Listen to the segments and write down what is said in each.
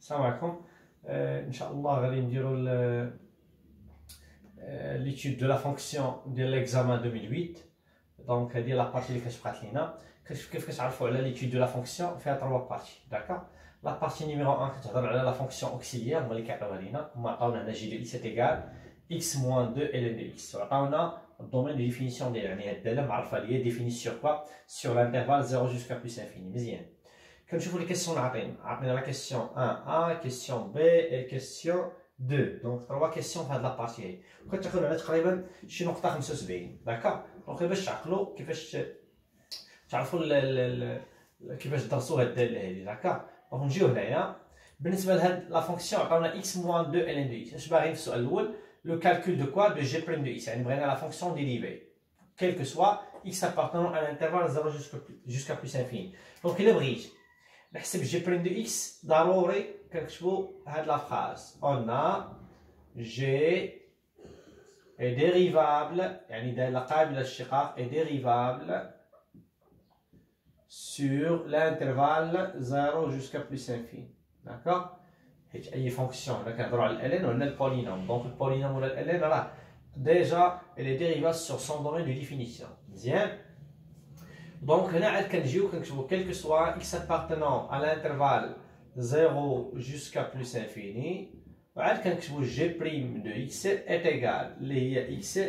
السلام عليكم. ان شاء الله غادي نديرو ليتود دو لا فونكسيون ديال ليكزامان 2008. دونك هذه لا بارتي اللي كتبقات لينا. كيف كتعرفوا على ليتود دو لا فونكسيون فيها 3 بارتي. داكوغ، لا بارتي نيميرو 1 كتهضر على لا فونكسيون اوكسيليير، هما اللي كيعطيوها لينا. هما عطاونا هنا جي دو اكس ايكال اكس موان 2 ln دو اكس، وعطاونا الدومين دو ديفينيسيون ديال، يعني هاد الداله معرفه ليا ديفيني سور كوا، سور لانترفال 0 جوسكا بلس انفيني. مزيان، كنشوفوا لي كيسيون اللي عطينا لا كيسيون 1 كيسيون بي اي كيسيون 2. دونك 3 كيسيون في هاد لا بارتي هادي، وكتاخذ على تقريبا شي نقطه 75. داكوغ، دونك باش تعقلوا كيفاش تعرفوا كيفاش درسوا هاد الداله هادي. داكوغ، دونك نجيو هنايا. بالنسبه لهاد لا فونكسيون عطاونا اكس موان 2 ln دو اكس. اش باغيين في السؤال الاول؟ لو كالكول دو كوا؟ دو جي بريم دو اكس، يعني بغينا لا فونكسيون ديريفي quel que soit x appartenant à l'intervalle 0 jusqu'à plus infini. Donc il بغيت نحسب g prime de x، ضروري كنكتبوا هاد لا فراز. on a g est dérivable، يعني دالة قابلة للاشتقاق، est dérivable sur l'intervalle 0 jusqu'à plus infini. d'accord، حيت اي فونكسيون الا كنهضروا على الالين ولا البولينوم، دونك البولينوم ولا الالين راه déjà elle est dérivable sur son domaine de définition. Bien. Donc là كنجيو كنكتبوا quel que soit x appartenant à l'intervalle 0 jusqu'à plus infini، وعاد كنكتبوا g prime de x est égal اللي هي x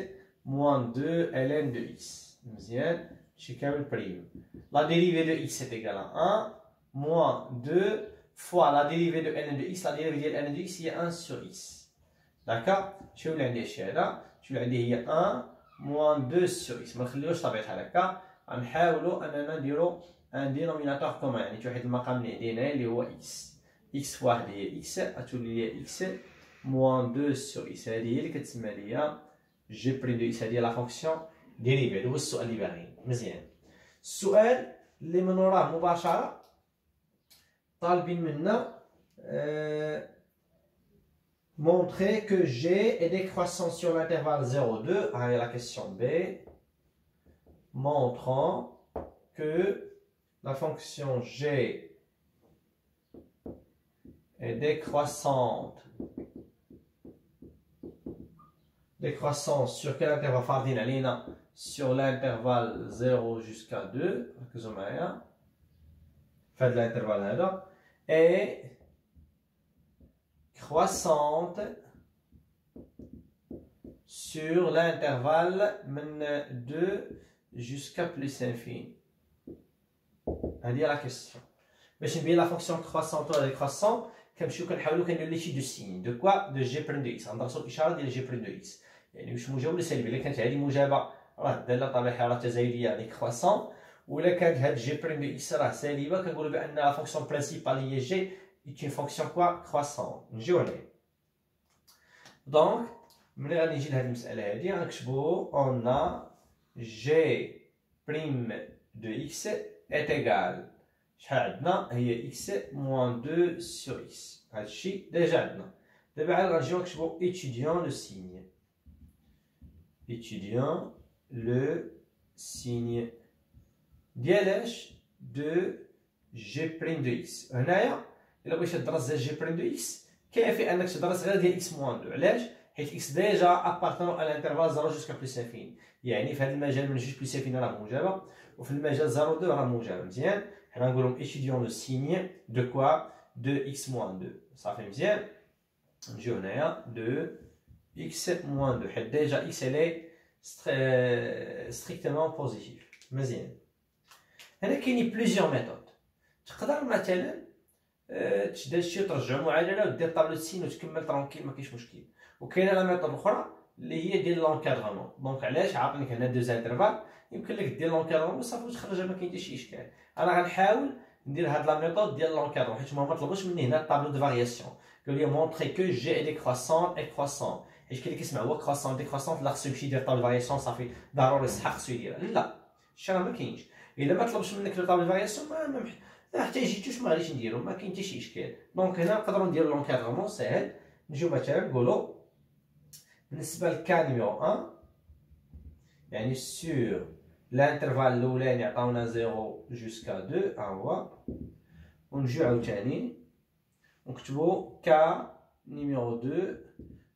moins 2 ln de x. مزيان، شي كامل بريم. La dérivée de x est égale à 1 moins 2 fois la dérivée de ln de x. La dérivée de ln de x هي 1 sur x. d'accord. شنو اللي عندي هادشي هذا؟ شنو اللي عندي هي 1 موان 2 سور اكس. ما نخليوش طبيعتها هكا، غنحاولوا اننا نديرو ان دينوميناتور كومان، يعني شي واحد المقام اللي عندنا اللي هو اكس. اكس واحد هي اكس، غتولي لي اكس موان 2 سور اكس. هذه هي اللي كتسمى ليا جي بريم دو اكس. هذه هي لا فونكسيون ديريفي. هذا هو السؤال اللي باغيين. مزيان، السؤال اللي من وراه مباشره طالبين منا montrer que G est décroissant sur l'intervalle 0,2. Allez, la question B. Montrant que la fonction G est décroissante sur quel intervalle? Fardine Alina, sur l'intervalle 0 jusqu'à 2. Fait de l'intervalle là. Et croissante sur l'intervalle 2 jusqu'à plus infini. هذه la question. باش نبين la fonction croissante ولا décroissante كنمشيو كنحاولوا كنديروا لي شي دو سين دو كوا دو جي بريم دو اكس. غندرسوا الاشاره ديال جي بريم دو اكس، يعني واش موجب ولا سالب. الا كانت هذه موجبه راه الداله طبيعيه راه تزايديه يعني كرواسون، ولا كانت هاد جي بريم دو اكس راه سالبه كنقولوا بان لا فونكسيون برينسيبال هي جي est une fonction quoi croissante. نجيو عليه. دونك ملي غادي نجي لهاد المساله هادي غنكتبو on a g prime de x est égal، شحال عندنا؟ هي x moins 2 sur x. هادشي ديجا عندنا. دابا عاد غنجيو نكتبو étudiant le signe. étudiant le signe ديال اش؟ دو g prime de x. هنايا الا بغيتي تدرس جي بريم دو اكس كافي انك تدرس غير ديال اكس موان 2. علاش؟ حيت اكس ديجا ابارتونون على الانترفال 0 جوسكا بلس انفيني، يعني في هذا المجال من 2 بلس انفيني راه موجبه، وفي المجال 0 2 راه موجبه. مزيان، حنا نقولوا ايتيديون لو سيني دو كوا؟ دو اكس موان 2. صافي مزيان. نجيو هنايا دو اكس موان 2 حيت ديجا اكس الي ستريكتومون بوزيتيف. مزيان، هنا كاينين بليزيور ميثود. تقدر مثلا تشد هادشي وترجعو معادله ودير طابلو سين وتكمل ترونكيل، ما كاينش مشكل. وكاينه لا ميثود اخرى اللي هي ديال لونكادغمون. دونك علاش؟ عاطينك هنا دوز انترفال، يمكن لك دير لونكادغمون وصافي وتخرجها، ما كاين حتى شي اشكال. انا غنحاول ندير هاد لا ميثود ديال لونكادغمون حيت ما طلبوش مني هنا الطابلو دو فارياسيون. قال لي مونطري كو جي اي ديكرواسون اي كرواسون، حيت كاين اللي كيسمع هو كرواسون ديكرواسون لا خصو يمشي يدير طابلو فارياسيون صافي ضروري صح خصو يديرها. لا، الشيء راه ما كاينش. الا ما طلبش منك لو طابلو فارياسيون حتى جيتوش ما غاديش نديرو، ما كاين حتى شي اشكال. دونك هنا نقدروا نديرو لونكادغمون ساهل. نجيو مثلا نقولوا بالنسبه للكا نيميرو 1، يعني سور الانترفال الاولاني عطاونا 0 جوسكا 2 ها هو، ونجيو عاوتاني نكتبو K numéro 2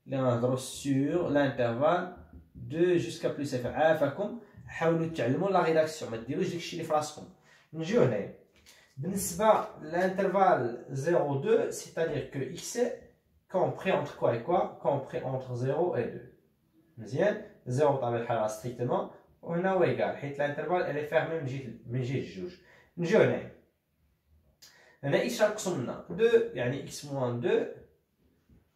اللي غنهضرو sur l'intervalle 2 jusqu'à plus f. عافاكم حاولوا تعلموا لا ريداكسيون، ما ديروش داكشي اللي في راسكم. نجيو هنايا بالنسبه للانترفال 0,2 c'est-à-dire que x compris entre quoi et quoi؟ compris entre 0 et 2. مزيان 0 بطبيعه الحال ستريكتومون، وهنا هو ايكال حيت الانترفال اللي فيرمي من جهه الجوج. نجيو هنا ايش غنقصو منا 2 يعني x موان 2،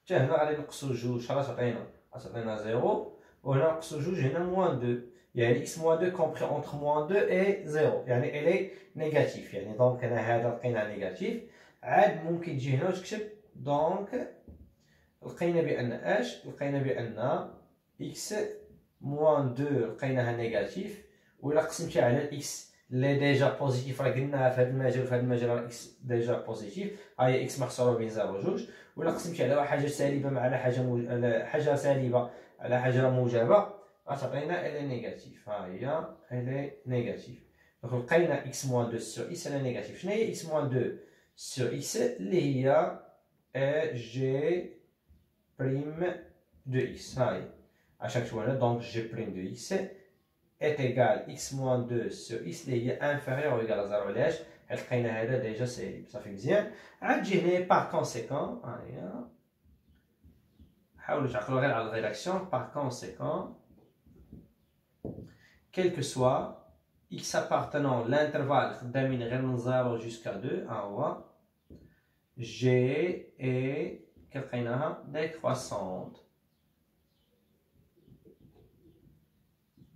حتى هنا غادي نقصو جوج. شحال غتعطينا 0، وهنا نقصو جوج هنا موان 2 يعني x موان 2 compris entre موان 2 et 0 يعني الي نيجاتيف. يعني دونك هنا هذا لقينا نيجاتيف. عاد ممكن تجي هنا وتكتب دونك لقينا بان اش لقينا بان x موان 2 لقيناها نيجاتيف، وإلا قسمتيها على الاكس اللي ديجا بوزيتيف راه قلناها في هذا المجال وفي هذا المجال راه اكس ديجا بوزيتيف، هاهي اكس محصوره بين 0 و 2، وإلا قسمتي على حاجه سالبه مع على حاجه سالبه على حاجه موجبه غتعطينا الي نيجاتيف. ها هي الي نيجاتيف. دونك لقينا اكس موان 2 سور اكس الي نيجاتيف. شنو هي اكس موان 2 سور اكس؟ اللي هي جي بريم دو اكس. هاهي à chaque fois là, donc g' de x est égal x moins 2 sur x اللي هي inférieur ou égal à 0. علاش؟ حيت لقينا هذا ديجا سالب. صافي مزيان. عاد تجي هنا par conséquent ها هي حاولوا تعقلوا غير على الريداكسيون. par conséquent quel que soit x appartenant l'intervalle خدامين غير من 0 jusqu'à 2 ها هو g est كلقيناها décroissante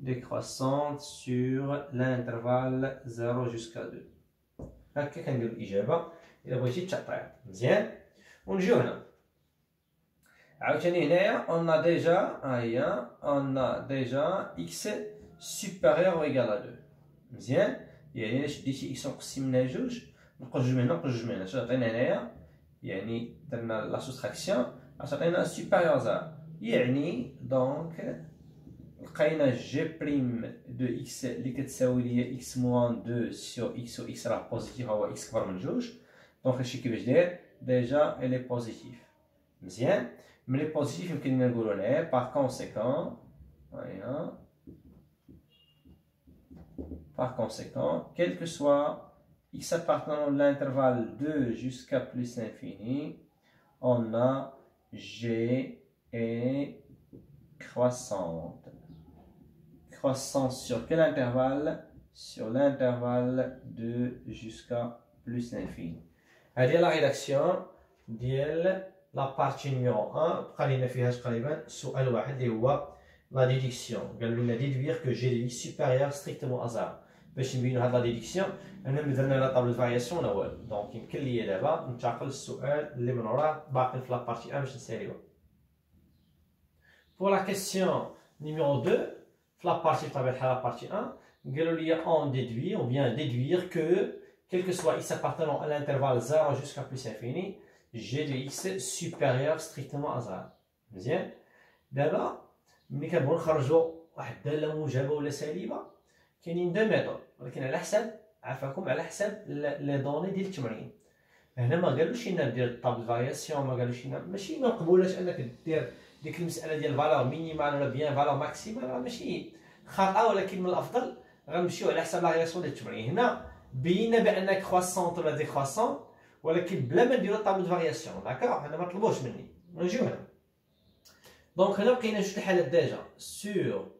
décroissante sur l'intervalle 0 jusqu'à 2. هكا كنديرو الإجابة إلا بغيتي تعطيها. مزيان. ونجيو هنا عاوتاني هنايا on a déjà ها هي on a déjà x supérieur ou égal à 2. مزيان. يعني إلا شديتي x ونقصتي منها جوج نقص جوج من هنا نقص جوج من هنا اش غتعطينا هنايا؟ يعني درنا لا سوستراكسيون غتعطينا supérieur 0 يعني دونك لقينا جي بريم دو اكس اللي كتساوي ليا اكس موان 2 سور اكس، و اكس راه بوزيتيف هو اكس كبر من جوج. دونك هادشي كيفاش داير؟ ديجا الي بوزيتيف. مزيان. ملي بوزيتيف يمكن لنا نقولو هنايا باغ كونسيكون هاهي باغ كونسيكون quel que soit x appartenant à l'intervalle 2 jusqu'à plus l'infini on a g est croissante. Croissance sur quel intervalle? Sur l'intervalle 2 jusqu'à plus l'infini. هذه لا ريداكسيون ديال لا بارتي نيميرو 1. بقى لينا فيها تقريبا سؤال واحد اللي هو لا ديديكسيون. قالوا لنا ديدوير كو جي دو اكس سوبيريور ستريكتومون ازار. باش نبينو هاد لا ديديكسيون انا درنا لا طابل فارياسيون ولا والو. دونك يمكن ليا دابا ننتقل للسؤال اللي من وراه باقي في لا بارتي 1 باش نساليوه. Pour la question numéro 2, la partie la partie 1, on déduit ou bien déduire que, quel que soit x appartenant à l'intervalle 0 jusqu'à plus infini, g de x supérieur strictement à 0. مزيان. دابا ملي كنبغيو نخرجوا واحد الداله موجبه ولا سالبه كاينين دو ميثود، ولكن على حساب عافاكم على حساب لي دوني ديال التمرين. هنا ما قالوش لنا دير طابل فارياسيون، ما قالوش لنا ماشي ما مقبولاش انك دير ديك المساله ديال فالور مينيمال ولا بيان فالور ماكسيمال، راه ماشي خاطئه، ولكن من الافضل غنمشيو على حساب لا ريلاسيون ديال التمرين. هنا بينا بان كرواسونت ولا ديكرواسونت، ولكن بلا ما نديرو طابل فارياسيون. داكوغ. هنا ما طلبوش مني. نجيو هنا دونك هنا لقينا جوج الحالات ديجا سور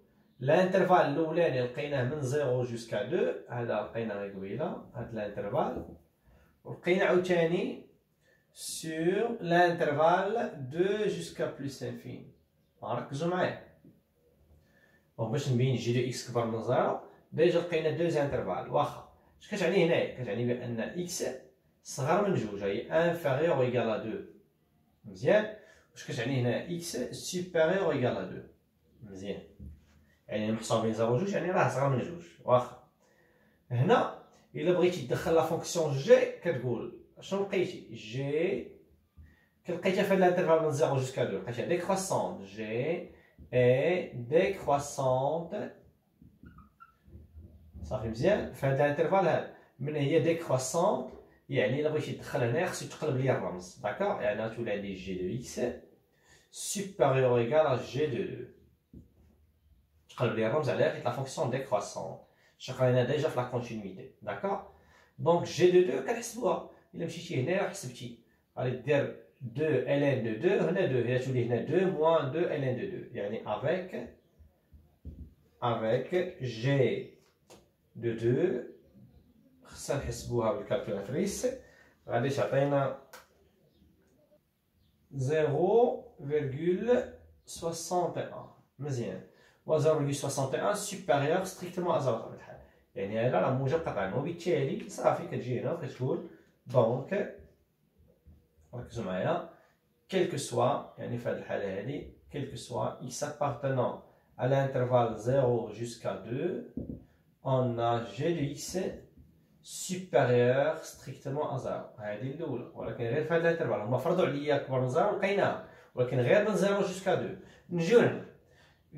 الانترفال الاولاني لقيناه من 0 جوسكا 2، هذا لقينا غير قبيله هاد الانترفال، ولقينا عاوتاني sur l'intervalle 2 jusqu'à plus infini. ركزوا معايا. دونك باش نبين جي دو اكس كبر من 0 ديجا لقينا دوز انترفال. واخا اش كتعني هنايا؟ كتعني بان اكس صغر من جوج، هي انفيريور او ايكال ا 2. مزيان. واش كتعني هنا اكس سوبيريور او ايكال ا 2. مزيان. يعني محصور بين 0 و 2 يعني راه صغر من جوج. واخا هنا الا بغيتي تدخل لا فونكسيون جي كتقول شنو لقيتي؟ جي كلقيتها في هاد الانترفال من 0 جوسكا 2 لقيتها ديكرواسونت. جي اي ديكرواسونت. صافي مزيان. في هاد الانترفال هاد من هي ديكرواسونت يعني الا بغيتي تدخل هنايا خصك تقلب لي الرمز داكوغ يعني غتولي عندي جي دو اكس سوبيريور ايكال ا جي دو دو تقلب لي الرمز عليها حيت لا فونكسيون ديكروسون شقرينا ديجا في لا كونتينيتي داكوغ دونك جي دو دو كنحسبوها الا مشيتي هنايا وحسبتي غادي دير 2 ln de 2 هنا 2 هي تولي هنا 2 moins 2 ln de 2 يعني avec g de 2 خصنا نحسبوها بالكالكولاتريس غادي تعطينا 0,61 مزيان و 0,61 سوبيريور ستريكتومون ا 0 بطبيعة الحال يعني هذا راه موجب قطعا وبالتالي صافي كتجي هنا وكتقول دونك ركزوا معايا quel que soit يعني في هذه الحالة هذه quel que soit x appartenant à l'intervalle 0 jusqu'à 2 on a g de x supérieur strictement à 0 هذه الأولى ولكن غير في هذا الانترفال هما فرضوا عليا أكبر من 0 لقيناها ولكن غير من 0 jusqu'à 2 نجيو هنا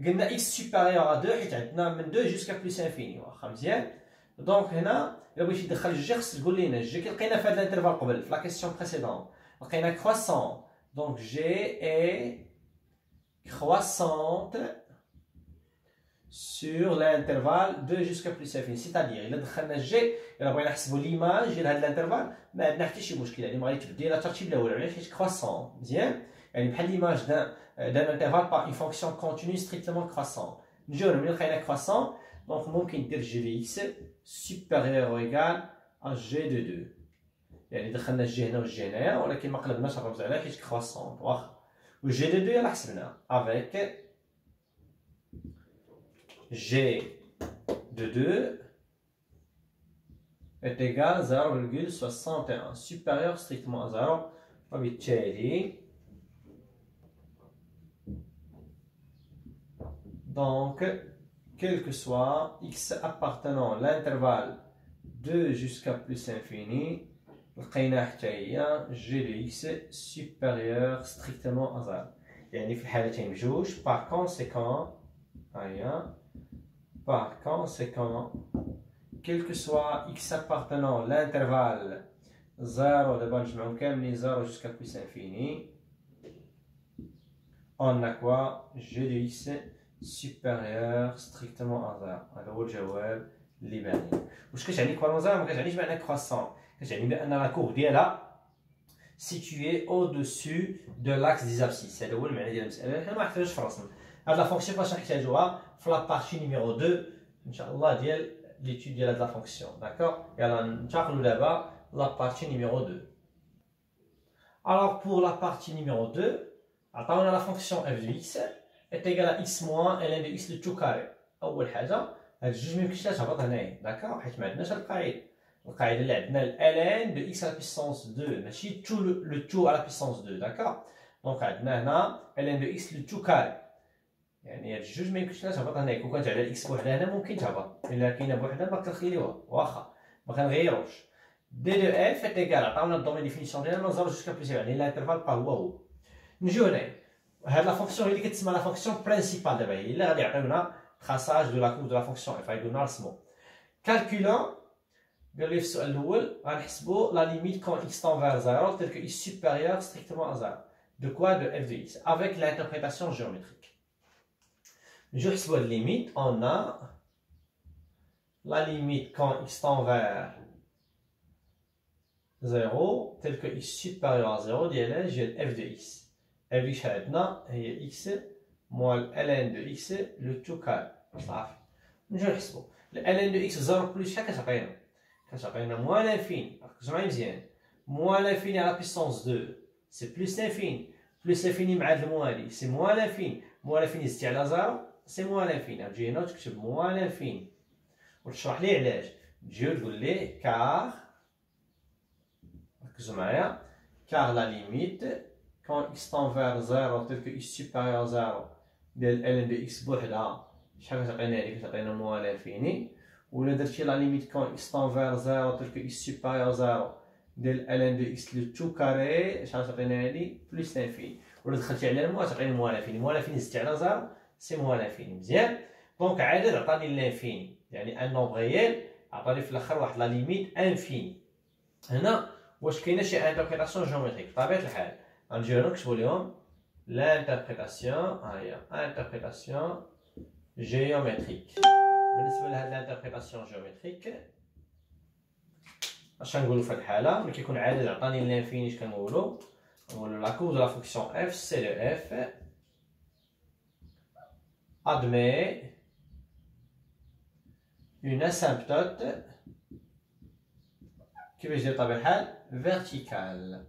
قلنا x supérieur à 2 حيت عندنا من 2 jusqu'à plus infini واخا مزيان دونك هنا إلا بغيتي تدخل الجي خصك تقول لينا الجي كي لقينا في هذا الانترفال قبل في لا كيسيون بريسيدون لقينا croissant donc g est croissante sur l'intervalle 2 jusqu'à plus infini c'est-à-dire إلا دخلنا الجي إلا بغينا نحسبوا ليماج ديال هذا الانترفال ما عندنا حتى شي مشكل يعني ما غادي تبدي على الترتيب الأول علاش حيت croissant مزيان يعني بحال ليماج d'un intervalle par une fonction continue strictement croissant نجيو ملي لقينا croissant donc ممكن دير g de x supérieur ou égal à g de 2 يعني دخلنا الجي هنا والجي هنايا ولكن ما قلبناش الرمز عليها حيت كرواسون واخا و جي دو 2 يلاه حسبناها افيك جي دو 2 est égal 0,61 supérieur strictement à 0 وبالتالي donc quel que soit x appartenant à l'intervalle 2 jusqu'à plus infini لقينا حتى هي جي دو اكس سوبيريور ستريكتومون ا 0 يعني في الحالتين بجوج باغ كونسيكون هيا باغ كونسيكون quel que soit x appartenant l'intervalle 0 دابا نجمعهم كاملين 0 jusqu'à plus infini on a quoi g de x supérieur strictement à 0 هذا هو الجواب اللي باين واش كتعني كوالون 0 ما كتعنيش بان كرواسون كتعني بان لا كورب ديالها située au-dessus de l'axe des abscisses هذا هو المعنى ديال المساله حنا ما نحتاجوش في الرسم هاد لا فونكسيون فاش نحتاجوها في لا بارتي نيميرو 2 ان شاء الله ديال ليتود ديال هاد لا فونكسيون داكوغ يلا ننتقلوا دابا لا بارتي نيميرو 2 alors pour la partie numéro 2 عطاونا لا فونكسيون f de x est égal à x moins ln de x لو تو كاري اول حاجه هاد الجوج ما يمكنش تهبط هنايا داكوغ حيت ما عندناش هاد القاعده اللي عندنا ln de x à la puissance 2 ماشي tout le tout à la puissance 2 داكوغ دونك عندنا هنا ln de x لو تو كاري يعني هاد الجوج ما يمكنش تهبط هنايا كون كانت على الاكس بوحدها هنا ممكن تهبط الا كاينه بوحدها ما كنخليوها واخا ما كنغيروش دي دو اف est égal عطاونا الدومين ديفينيسيون ديالنا من 0 جوسكا بليس يعني الانترفال با هو نجيو هنايا هاد لا فونكسيون هي اللي كتسمى لا فونكسيون برينسيبال دابا هي اللي غادي يعطيونا تراساج دو لا كورب دو لا فونكسيون اف غايدونا رسمو كالكولون قال لي في السؤال الاول غنحسبوا لا ليميت كون x tend vers 0 tel que x supérieur strictement à 0 de quoi de f de x avec l'interprétation géométrique نجيو نحسبوا هاد ليميت on a la limite quand x tend vers 0 tel que x supérieur à 0 ديالها ديال f de x f de x عندنا هي x moins ln de x le tout carré صافي نجيو نحسبوا ln de x 0 بلس شحال كتعطينا moins l'infini ركزوا معايا مزيان moins l'infini à la puissance 2 c'est plus l'infini plus l'infini مع هاد الموا هادي c'est moins l'infini moins l'infini زدتي على 0 c'est moins l'infini تجي هنا وتكتب moins l'infini وتشرح ليه علاش تجي وتقول ليه كار ركزوا معايا car la limite quand x tend vers 0 tel que x supérieur à 0 ديال ln de x بوحدها شحال كتعطينا هادي كتعطينا moins l'infini ولا درتي لا ليميت كون x tend vers 0 tel que x supérieur à 0 ديال ln de x le tout carré شحال تعطينا هادي plus l'infini ولا دخلتي على الموا تعطيني moins l'infini moins l'infini زدتي على 0 c'est moins l'infini مزيان دونك عدد عطاني الانفيني يعني ان نومبر ريال عطاني في الاخر واحد لا ليميت انفيني هنا واش كاينه شي انتربريتاسيون جيومتريك بطبيعه الحال غنجيو هنا نكتبوا لهم l'interprétation interprétation géométrique. بالنسبه لهاد الانتربريتاسيون جيومتريك اش غنقولوا في هاد الحاله ملي كيكون عادل عطاني لانفيني اش كنقولوا la courbe de la fonction f c'est le f admet une asymptote كيفاش داير بطبيعه الحال verticale.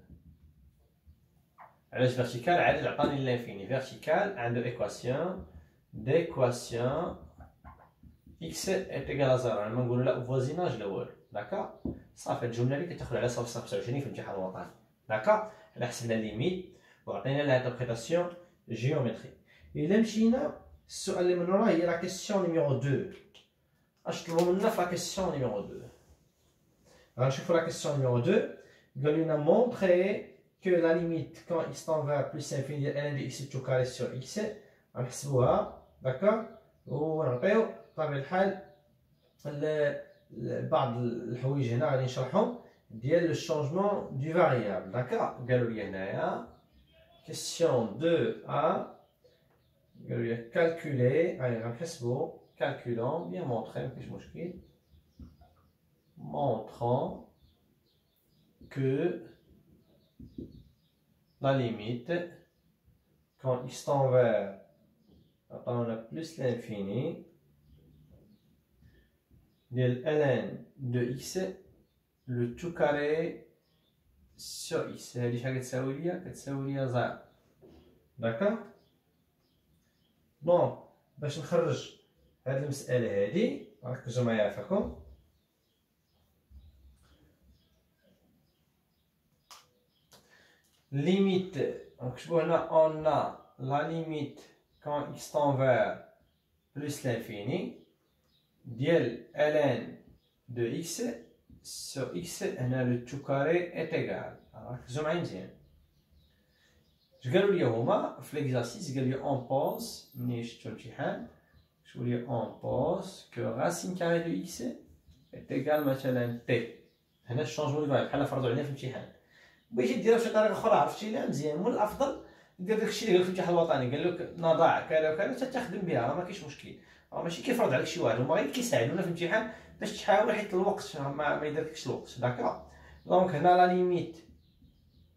علاش vertical عادل عطاني لانفيني vertical عنده équation d'équation x est égal à 0 لما نقولوا لا voisinage الاول داكا صافي الجمله اللي كتاخذ على 0.25 في الامتحان الوطني داكا حنا حسبنا ليميت وعطينا لانتربريتاسيون جيومتريك. الا مشينا السؤال اللي من وراه هي لا كيسيون نيميرو 2 اش طلبوا منا في لا كيسيون نيميرو 2 غنشوفوا لا كيسيون نيميرو 2 قال لنا مونطري que la limite quand x tend vers plus l'infini de ln de x tout carré sur x غنحسبوها داكا ونعطيو بطبيعة الحال بعض الحوايج هنا غادي نشرحهم ديال لو شونجمون دو فاريابل داكا. قالوا لي هنايا كيسيون 2 ا قالوا لي كالكولي هاي غنحسبو كالكولون بيان مونطري مكاينش مشكل montrant que la limite quand x tend vers on a plus l'infini de ln de x le tout carré sur x هادي شحال كتساوي ليا زيرو داكا. دونك باش نخرج هاد المسألة هادي ركزوا معايا عافاكم limite donc on a la limite quand x tend vers plus l'infini ديال ln de x sur x هنا le tout carré est égal. ركزوا معايا مزيان اش قالوا لي هما في ليكزارسيس قال لي اون بوز ملي شفتو الامتحان شفتوا لي اون بوز كو راسين كاري دو x est égal مثلا t هنا الشونجمون ديال بحال فرضوا علينا في الامتحان بغيتي ديرها بشي طريقه اخرى عرفتي لا مزيان من الافضل دير داكشي اللي قال لك في الامتحان الوطني قال لك نضع كذا وكذا تستخدم بها راه ما كاينش مشكل راه ماشي كيفرض عليك شي واحد هما غير كيساعدونا في الامتحان باش تحاول حيت الوقت ما يديرلكش الوقت داكا. دونك هنا لا ليميت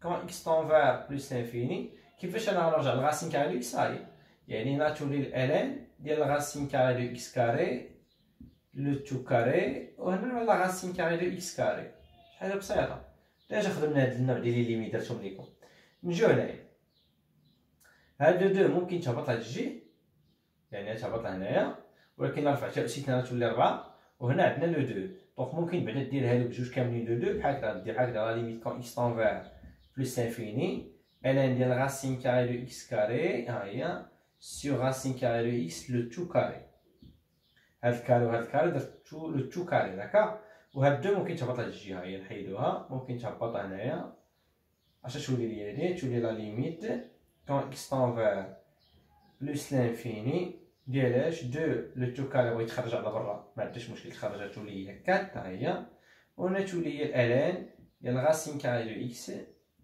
كون اكس طون فير بلوس لانفيني كيفاش انا نرجع لغاسين كاري دو اكس هاي يعني ناتولي الان ديال غاسين كاري دو اكس كاري لو تو كاري وهنا لا غاسين كاري دو اكس كاري حاجه بسيطه ديجا خدمنا هاد النوع ديال لي ليميت درتهم ليكم. نجيو هنايا هاد دو ممكن تهبط هاد الجي يعني تهبط هنايا ولكن رفع تاء تولي 4 وهنا عندنا لو 2 دونك ممكن بعدا دير هادو بجوج كاملين لو 2 بحال هكا دير هكذا لا ليميت كون اكس طون فير بلوس انفيني ln ديال راسين كاري دو اكس كاري ها هي سور راسين كاري دو اكس لو تو كاري هاد الكاري وهاد الكاري درت لو تو كاري داكا وهاد دو ممكن تهبط هاد الجهه هي نحيدوها ممكن تهبط هنايا اش تولي لي هادي تولي لا ليميت كون اكس طون فير بلوس لانفيني ديالاش دو لو تو كاري بغيت تخرج على برا ما عندهاش مشكل تخرجها تولي هي 4 ها هي وهنا تولي هي الان ديال راسين كاري دو اكس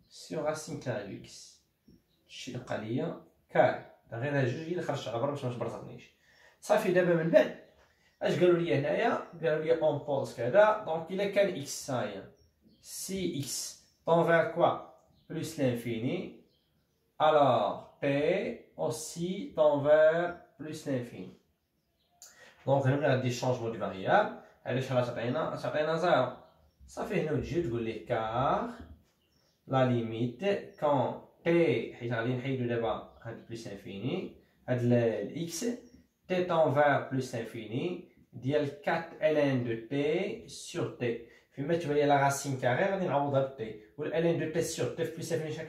سور راسين كاري دو اكس هادشي اللي بقى ليا كاري غير هاد جوج هي اللي خرجت على برا باش متبرطقنيش صافي. دابا من بعد اش قالوا لي هنايا قالوا لي اون بوز كذا دونك الا كان اكس ها هي سي اكس طون فير كوا بلوس لانفيني alors p aussi tend vers plus l'infini. دونك هنا غادي شونجمون دو فاريابل علاش راه تعطينا زيرو صافي هنا تجي تقول لي كار لا ليميت كون تي حيت غادي نحيدو دابا هاد بلوس انفيني هاد الاكس تي طون فير بلوس انفيني ديال 4 ln دو تي سور تي فيما تبان لي لا راسين كاري غادي نعوضها بتي والان دو تي سور تي في بلوس انفيني شحال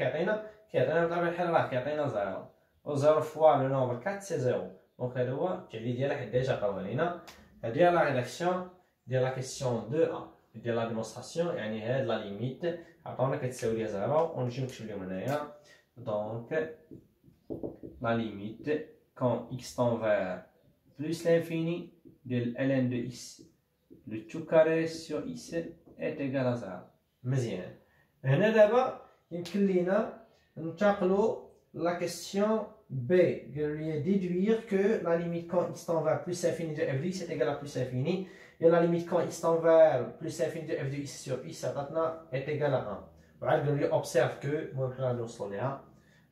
كيعطينا بطبيعة الحال راه كيعطينا زيرو و زيرو فوا لو نومبر 4 سي زيرو دونك هذا هو التعليل ديالها حيت ديجا عطاوها لينا. هادي هي لا ريداكسيون ديال لا كيسيون 2 ا ديال لا ديمونستراسيون يعني هاد لا ليميت عطاونا كتساوي ليا زيرو ونجي نكتب لهم هنايا دونك لا ليميت كون اكس طون فير بلوس لانفيني ديال ln دو x لو تو كاري سور x est égal à 0 مزيان. هنا دابا يمكن لينا ننتقلوا la question B. Déduire que la limite quand x tend vers plus infini de f de x est égale à plus infini et la limite quand x tend vers plus infini de f de x sur x est égale à 1. وعاد قالوا لي observe que المهم حنا غادي نوصلوا ليها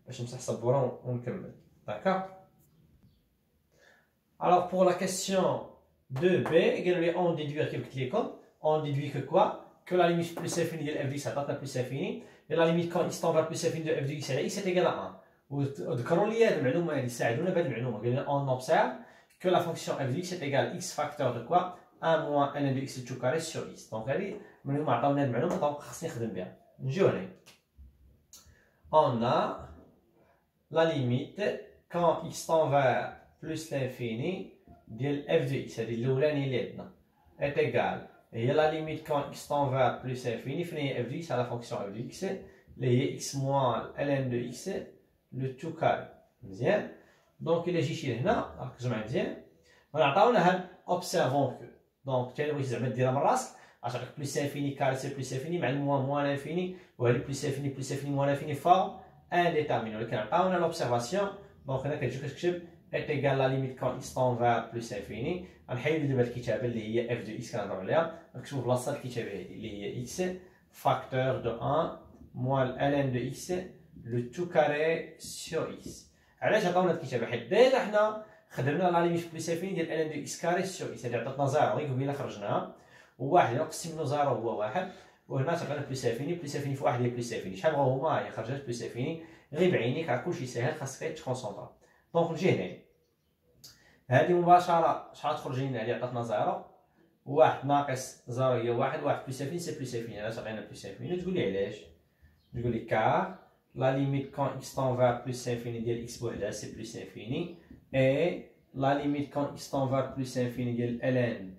باش نمسح السبوره ونكمل. D'accord. Alors pour la question 2b, on déduit on déduit que quoi? Que la limite plus infini de f de x عطاتنا plus infini et la limite quand x tend vers plus infini de f de x على x est égale à 1. وذكروا لي هذه المعلومه هذه ساعدونا بهذه المعلومه. قال لنا on observe que la fonction f de x est égale x facteur de quoi 1 moins ln de x tout carré sur x. Donc هذه من هما عطاونا هذه المعلومه دونك خصني نخدم بها. نجيو هنا on a la limite quand x tend vers plus l'infini ديال f de x هذه الاولانيه اللي عندنا est égale هي la limite quand x tend vers plus infini فين هي f de x على la fonction f de x اللي هي x moins ln de x le tout carré. مزيان دونك الا جيتي لهنا ركز معايا مزيان غنعطيونا هاد observons que دونك حتى بغيتي زعما ديرها من راسك غتعطيك بلس انفيني كاري سي بلس انفيني مع الموان موان انفيني وهادي بلس انفيني موان انفيني فورم انديتيرميني ولكن عطاونا لوبسيرفاسيون دونك هنا كتجي كتكتب est égal la limite quand x tend vers plus infini. غنحيدو دابا الكتابه اللي هي f de x كنهضروا عليها نكتبو بلاصه الكتابه هذه اللي هي x facteur de 1 moins ln de x le tout carré sur x. علاش عطاونا الكتابه؟ حيت ديجا حنا خدمنا لا ليميت بلس انفيني ديال ln de x carré sur x هذه عطاتنا زيرو غير قبيله خرجناها وواحد نقسم منه زيرو هو واحد وهنا تعطينا بلس انفيني في واحد هي بلس انفيني شحال بغاو هما هي خرجت بلس انفيني غير بعينيك راه كلشي ساهل خاصك غير تكونسونطرا. دونك نجي هنا هذه مباشره شحال تخرج لنا هذه عطاتنا زيرو واحد ناقص زيرو هي واحد بلس انفيني سي بلس انفيني علاش عطينا بلس انفيني تقول لي علاش تقول لي كار la limite quand x tend vers plus infini ديال x بوحدها c'est plus infini et la limite quand x tend vers plus infini ديال ln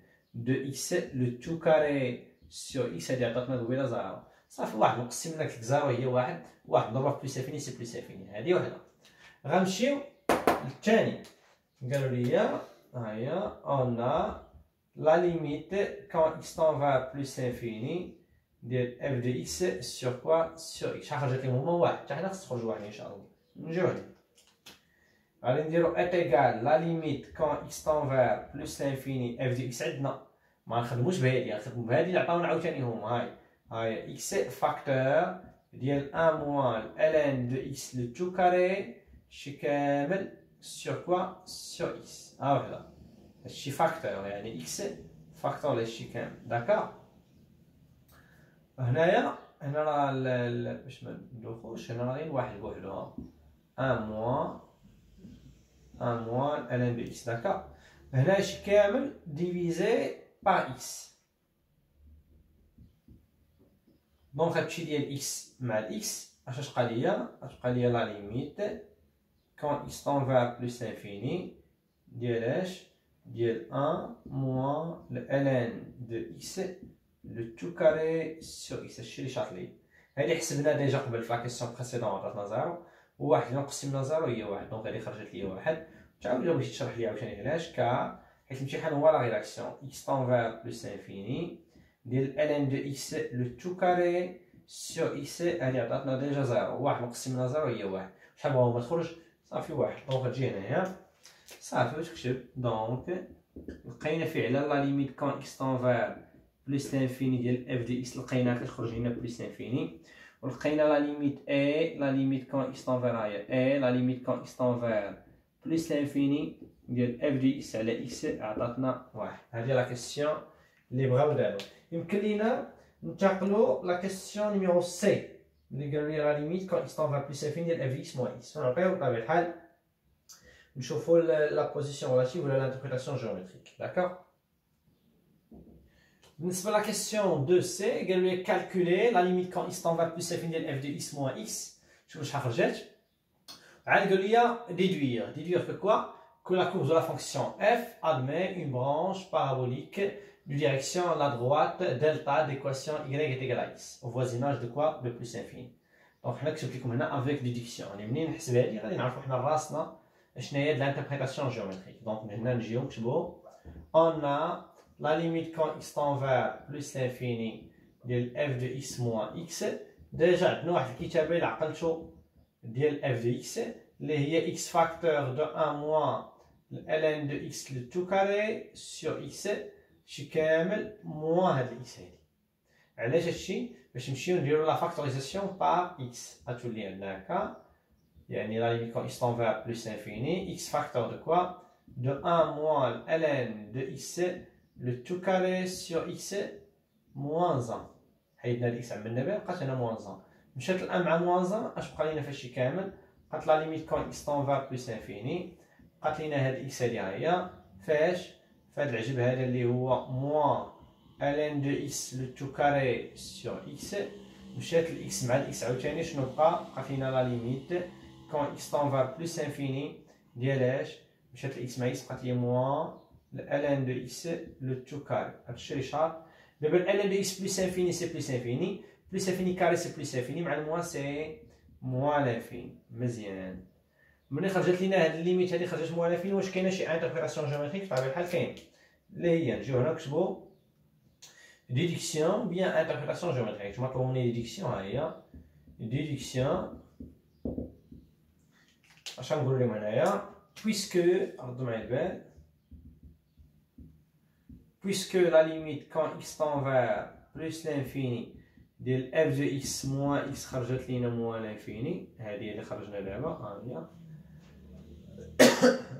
de x le tout carré sur x هادي عطاتنا قبيله زيرو صافي واحد نقسم لك زيرو هي واحد نضربها في بلس انفيني سي بلس انفيني هادي وحده. غنمشيو للثاني قالوا لي ها هي on a la limite quand x tend vers plus infini ديال f de x sur quoi sur x شحال خرجت لهم هما واحد حتى حنا خص تخرج واحد ان شاء الله. نجيو هنا غادي نديرو est égal la limite quand x tend vers plus l'infini f de x عندنا ما نخدموش بهادي غنخدمو بهادي اللي عطاونا عاوتاني هما هاي x فاكتور ديال 1 moins ln de x le tout carré شي كامل sur quoi sur x ها وحده هادشي فاكتور يعني x فاكتور لهادشي كامل. داكوغ هنايا راه باش ما ندوخوش هنا راه غير واحد بوحدو 1 moins ln de x. داكوغ هنا هادشي كامل ديفيزي باغ x دونك هادشي ديال x مع الاكس اش تبقى ليا؟ غتبقى ليا لا ليميت quand x tend vers plus l'infini ديال اش؟ ديال 1 moins ln de x le tout carré sur x هادشي اللي شاط لي. هادي حسبنا ديجا قبل في لا كيسيون بريسيدون عطاتنا زيرو وواحد نقسمنا زيرو هي واحد دونك هادي خرجت لي واحد. تعاود الا بغيتي تشرح لي عاوتاني علاش كا حيت الامتحان هو لا ريلاكسيون x tend vers plus l'infini ديال ln de x le tout carré sur x هادي عطاتنا ديجا زيرو واحد نقسمنا زيرو هي واحد شحال بغاو هما تخرج صافي واحد دونك تجي هنايا صافي واش تكتب دونك لقينا فعلا لا ليميت كون x tend vers بلس لانفيني ديال f دي x لقيناها كتخرج لنا بلس لانفيني ولقينا لا ليميت a لا ليميت كون x tend vers هي a لا ليميت كون x tend vers بلس لانفيني ديال f دي x على x عطاتنا واحد. هذه لا كيسيون اللي بغاو دابا يمكن لينا ننتقلوا لا كيسيون نيميرو سي اللي قالوا لي لا ليميت كون x tend vers بلس لانفيني ديال f دي x موان x ونعطيو بطبيعة الحال نشوفوا لا بوزيسيون ريلاتيف ولا لانتربريتاسيون جيومتريك. داكوغ بالنسبه لا كيسيون 2 سي قالوا لي كالكولي لا ليميت كون x tend vers بلس انفيني ديال f دو x موان x شوفوا شحال خرجت عاد قالوا لي déduire que quoi que la courbe de la fonction f admet une branche parabolique de direction à la droite delta d'équation y est égale à x au voisinage de quoi de plus infini. دونك حنا كتبت لكم هنا avec déduction يعني منين نحسب هادي غادي نعرفوا حنا راسنا شنو هي لانتربريتاسيون جيومتريك. دونك من هنا نجيو نكتبو on a la limite quand x tend vers plus l'infini ديال f de x moins x ديجا عندنا واحد الكتابه اللي عقلتو ديال اف دو اكس اللي هي اكس فاكتور دو 1 موان ln دو اكس لو تو كاري سور اكس شي كامل موان هاد الاكس هادي. علاش هادشي؟ باش نمشيو نديرو لا فاكتوريزاسيون بار اكس. غتولي عندنا هكا يعني لا ليميت كون اكس تون فيغ بلوس انفيني اكس فاكتور دو كوا دو 1 موان ln دو اكس لو تو كاري سور اكس موان 1. حيدنا الاكس عملنا به بقات هنا موان 1. مشات الان مع موان 1 اش بقى لينا فهادشي كامل؟ بقات لا ليميت كون اكس تون فيغ بلوس انفيني بقات لينا هاد اكس هادي ها هي فاش فهاد العجب هذا اللي هو موان ln دو اكس لو تو كاري سور اكس. مشات الاكس مع الاكس عاوتاني شنو بقات لينا لا ليميت كون اكس تون فيغ بلوس انفيني ديال اش؟ مشات الاكس مع اكس بقات لي موان ln دو اكس لو تو كاري. هادشي اللي شار. دابا ln دو اكس بلوس انفيني سي بلوس انفيني بلوس انفيني كاري سي بلوس انفيني مع الموان سي موان انفيني. مزيان. ملي خرجت لينا هاد الليميت هادي خرجت موان انفيني واش كاينه شي انتربريتاسيون جيومتريك؟ بطبيعه الحال كاين اللي هي نجيو هنا نكتبو ديدكسيون بيان انتربريتاسيون جيومتريك. كما طلبوا مني ديدكسيون ها هي ديدكسيون. اش غنقولوا لهم هنايا؟ بويسكو ردوا معايا البال puisque la limite quand x tend vers plus l'infini de f de x moins x خرجت لينا moins l'infini هذه اللي خرجنا دابا ها هي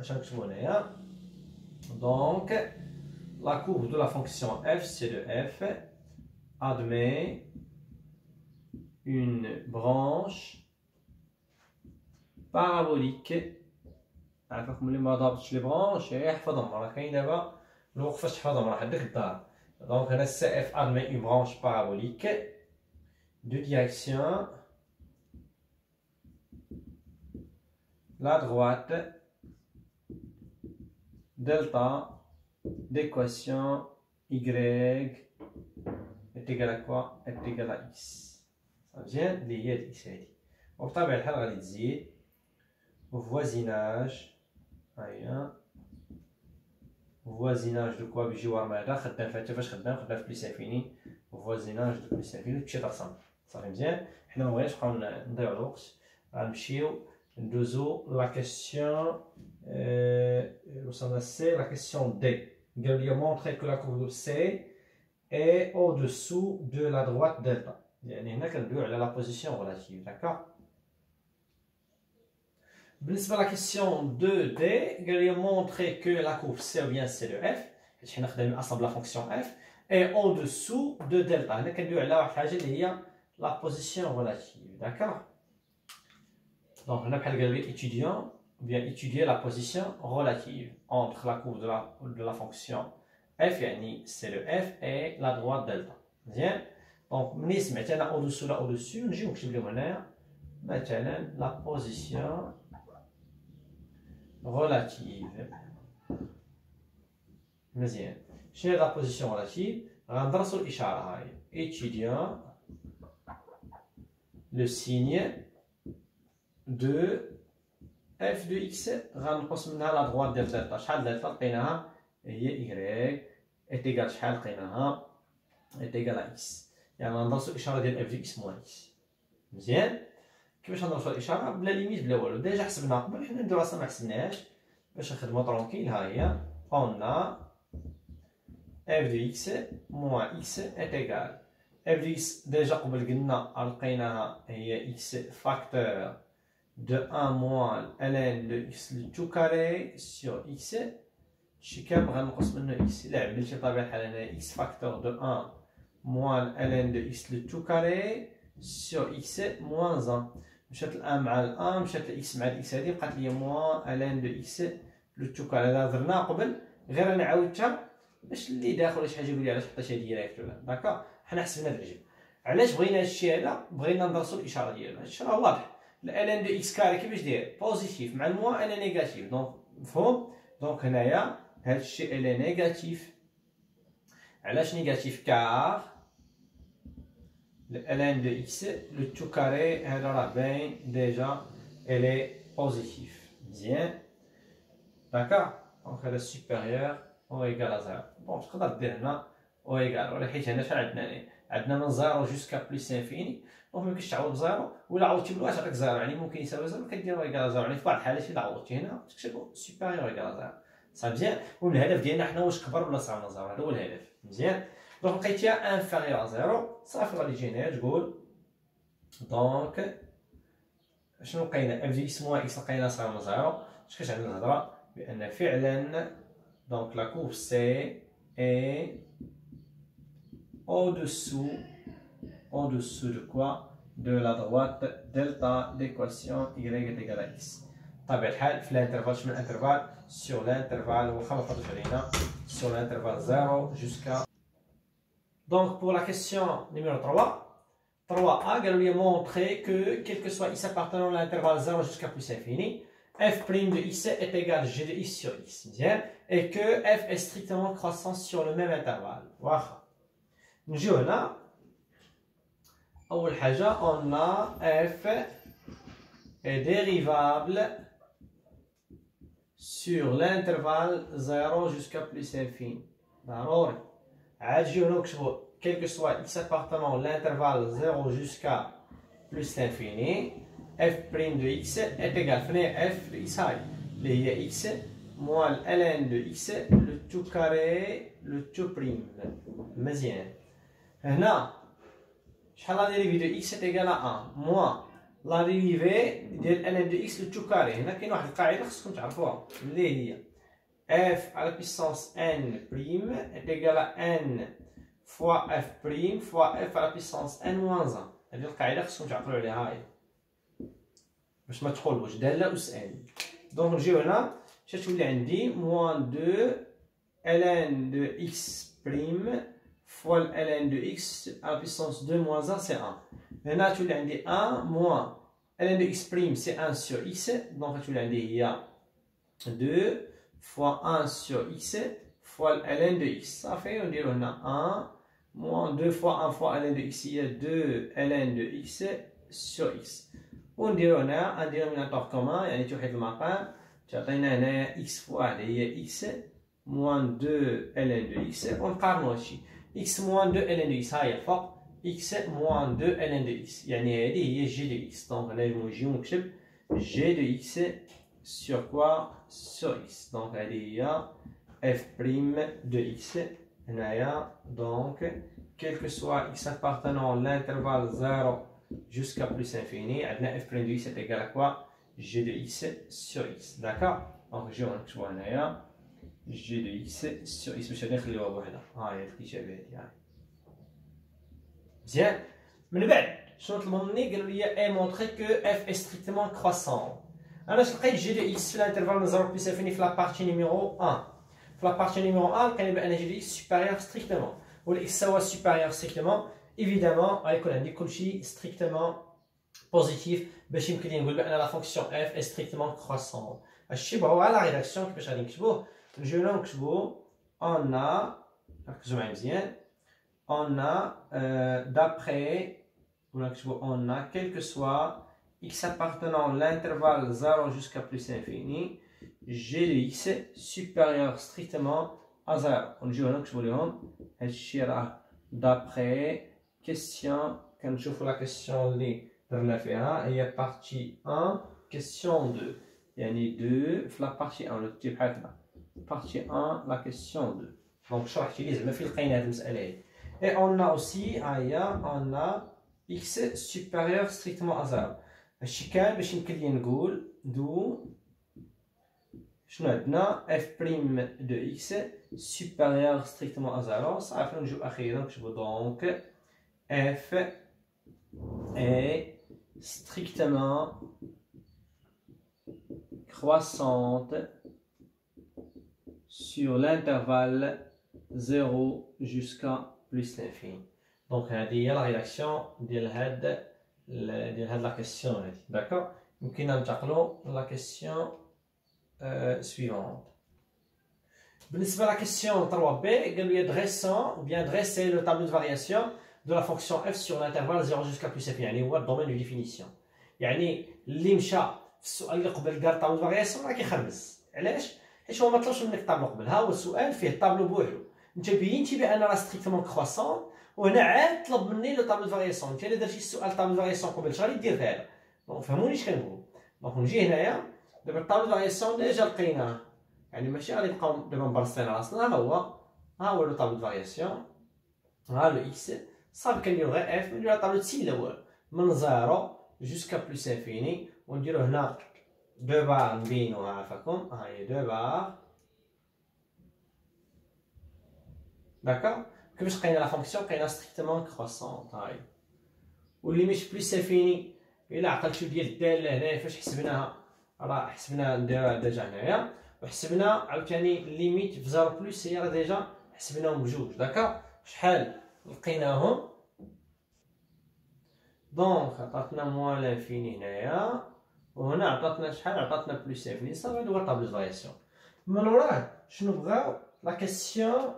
اش نكتبو هنايا. donc la courbe de la fonction f c'est de f admet une branche parabolique. عافاكم اللي ما ضابطش لي برونش يحفظهم راه كاين دابا الوقت فاش تحفظهم راه حدك الدار. دونك هنا CF admet une branche parabolique de direction la droite delta d'équation y est égal à quoi? Est égal à x. Ça vient اللي هي x هادي وبطبيعة الحال غادي تزيد voisinage هيا voisinage de quoi بجوار ماذا خدام فيها فاش خدام في بليس انفيني voisinage de بليس انفيني تمشي ترسم. صافي مزيان. حنا مبغيناش نبقاو نضيعو الوقت غنمشيو ندوزو لا كيسيون وصلنا سي لا كيسيون دي. قالوا لي montrer que la courbe de C est au-dessous de la droite delta. يعني هنا كندويو على لا بوزيسيون غولاتيف. داكوغ. بالنسبه لا كيسيون 2 دي قال لي montrer que la courbe C ou bien C de f حيت حنا خدامين اصلا بلا فونكسيون f est au-dessous de delta. هنا كندويو على واحد الحاجه اللي هي لا بوزيسيون غولاتيف. داكوغ. دونك هنا بحال قال لي étudiant bien étudier la position relative entre la courbe de la fonction f يعني C de f et la droite delta. مزيان. دونك ملي سمعت انا au-dessous لا au-dessus نجي نكتب لهم هنايا مثلا la position relative. مزيان. شنو هي لا بوزيسيون غولاتيف؟ غندرسو الاشاره هاهي étudiant le signe de f de x غنقص منها لا droite ديال دلتا. شحال دلتا لقيناها هي y est égal شحال لقيناها est égal à x. يعني غندرسو الاشاره ديال f de x moins x. مزيان. كيفاش غندرسو الاشاره؟ بلا ليميت بلا والو. ديجا حسبنا قبل حنا نديرو راسنا ما حسبناهاش باش نخدمو طرونكيل. ها هي on a f de x moins x est égal f de x ديجا قبل قلنا لقيناها هي x facteur de 1 moins ln de x le tout carré sur x. شي كامل غنقص منه x. الا عملتي بطبيعة الحال هنا x facteur de 1 moins ln de x le tout carré sur x moins 1. مشات الان مع الان مشات الاكس مع الاكس هادي بقات لي موان الان دو اكس لو تو كاري. هذا درناه قبل غير انا عاودتها باش اللي داخل ولا شي حاجه يقول لي علاش حطيتها ديريكت ولا داكا. حنا حسبنا العجب. علاش بغينا هادشي هذا؟ بغينا ندرسو الاشاره ديالو. هادشي راه واضح. الان دو اكس كاري كيفاش داير؟ بوزيتيف مع الموان انا نيجاتيف. دونك مفهوم. دونك هنايا هادشي الي نيجاتيف. علاش نيجاتيف؟ كار ln de x le tout carré هذا راه باين ديجا elle est positif. مزيان. داكوغ. دونك هذا supérieur او ايكال ا 0. بون تقدر دير هنا او ايكال ولا حيت هنا شحال عندنا؟ عندنا من 0 جوسكا بلس انفيني. دونك ميمكنش تعوض بزيرو، ولا عوضتي بالواحد تعطيك زيرو، يعني ممكن يساوي زيرو كديرو إيكال زيرو، يعني في بعض الحالات إلا عوضتي هنا تكتب سوبيريور إيكال زيرو. صافي مزيان. والهدف ديالنا حنا واش كبر ولا صغر من زيرو، هذا هو الهدف. مزيان. دونك لقيتيها انفيريور زيرو، صافي غادي تجي هنايا تقول دونك شنو لقينا؟ اف دي اكس موان اكس لقينا صغر من زيرو. اش كتعني الهضره؟ بان فعلا دونك لا courbe C est au-dessous de quoi? De la droite delta d'équation y est égale à x. بطبيعة الحال في الانترفال شمن الانترفال؟ sur l'intervalle واخا ما فاضلش علينا sur l'intervalle 0 jusqu'à. Donc pour la question numéro 3A قالوا لي montrer que quel que soit x appartenant à l'intervalle 0 jusqu'à plus infini, f' de x est égal g de x sur x, مزيان، et que f est strictement croissant sur le même intervalle. واخا نجيو هنا أول حاجة on a f est dérivable sur l'intervalle 0 jusqu'à plus infini. ضروري عاد نجيو هنا نكتبو quel que soit x appartenant à l'intervalle 0 jusqu'à plus l'infini, f' de x est égal à f de x هاي اللي هي x moins ln de x le tout carré le tout prime. مزيان. هنا شحال لا ديريفي دو x est égal à 1 moins لا ديريفي ديال ln de x le tout carré. هنا كاين واحد القاعده خصكم تعرفوها اللي هي f à la puissance n prime est égal à n fois f prime fois f à la puissance n moins 1. هذه القاعده خصكم تعقلوا عليها هاي باش ما تقولوش داله اس n. دونك نجيو هنا باش تولي عندي moins 2 ln de x prime fois ln de x à la puissance 2 moins 1 c'est 1. هنا تولي عندي 1 moins ln de x prime c'est 1 sur x. دونك تولي عندي هي 2 fois 1 sur x fois ln de x. صافي ونديرو هنا 1 moins 2 fois 1 fois ln de x هي 2 ln de x sur x. ونديرو هنا ان دينوميناتور كومان يعني توحيد المقام تعطينا هنايا x في واحد هي x moins 2 ln de x ونقارنو هادشي x moins 2 ln de x هاهي الفوق x moins 2 ln de x يعني هذه هي g de x. دونك هنا نجيو نكتب g de x sur quoi sur x. دونك هذه هي f' de x هنايا دونك quel que soit x appartenant à l'intervalle 0 jusqu'à plus infini عندنا f' de x est égal à quoi? g de x sur x. d'accord. دونك نجيو نكتبو هنايا g de x sur x باش غادي نخليوها بوحدها. ها هي الكتابه هادي هاي مزيان. من بعد شنو طلبوا مني؟ قالوا لي اي مونطري كو f est strictement croissant. انا لقيت g de x في الانترفال من 0 plus infini في لا بارتي نيميرو 1. في لا بارتي نيميرو 1 لقينا بان g de x supérieur strictement و x سوا supérieur strictement évidemment غيكون عندي كلشي strictement بوزيتيف باش يمكن لي نقول بان لا فونكسيون f est strictement croissant. هادشي هو لا ريداكسيون كيفاش غادي نكتبوه. نجيو نكتبو on a ركزوا معايا مزيان on a d'après ولا نكتبو on a quel que soit x appartenant à l'intervalle 0 jusqu'à plus infini g de x supérieur strictement à 0. ونجيو هنا نكتبو ليهم هادشي راه d'après question. كنشوفو لا كيسيون اللي درنا فيها هي بارتي 1 كيسيون 2 يعني 2 في لا بارتي 1 ولا تكتب بحال هكا partie 1 la question 2. donc شرحتي لي زعما فين لقينا هاد المساله هادي. et on a aussi on a x supérieur strictement à 0. هادشي كان باش يمكن لي نقول دو شنو عندنا f' de x supérieur strictement à 0. صافي نجيو اخيرا نكتبو donc f est strictement croissante sur l'intervalle 0 jusqu'à plus l'infini. Donc هذه هي لا ريداكسيون ديال هاد لا كيسيون هادي. داكوغ. يمكننا ننتقلوا لا كيسيون سويفونت. بالنسبه لا كيسيون 3B قالوا لي dressons ou bien dresser le tableau de variation de la fonction f sur l'intervalle 0 jusqu'à plus infini. يعني هو الدومين دو ديفينيسيون. يعني اللي مشى في السؤال اللي قبل قال طابلو فارياسيون راه كيخربز. علاش؟ حيت هو ما طلبش منك الطابلو قبل. ها هو السؤال فيه الطابلو بوحدو. انت بينتي بان راه ستريكتومون كرواسون وهنا عاد طلب مني لو طابلو فارياسيون. انت الا درتي السؤال طابلو فارياسيون قبل شهر دير هذا. دونك فهموني اش كنقول. دونك نجي هنايا دابا طابلو فارياسيون ديجا لقيناه، يعني ماشي غادي نبقاو دابا مبرصين راسنا. ها هو لو طابلو فارياسيون، ها لو اكس صافي كنديرو غير اف، نديرو طابلو تسيل الاول من 0 جوسكا بلوس انفيني، ونديرو هنا 2 بار نبينوها عافاكم، ها هي 2 بار. داكوغ. كيفاش لقينا لا فونكسيون؟ لقينا ستريكتومون كروسونت. هاي والليميت بلوس انفيني الا عقلتو ديال الداله هنايا فاش حسبناها، راه حسبنا نديروها ديجا هنايا، وحسبنا عاوتاني ليميت في 0 بلوس هي راه ديجا حسبناهم بجوج. داكوغ. شحال لقيناهم؟ دونك عطاتنا موان لانفيني هنايا، وهنا عطاتنا شحال؟ عطاتنا بلوس انفيني. صافي هادو هو طابلو فارياسيون. من وراه شنو بغاو؟ لا كيسيون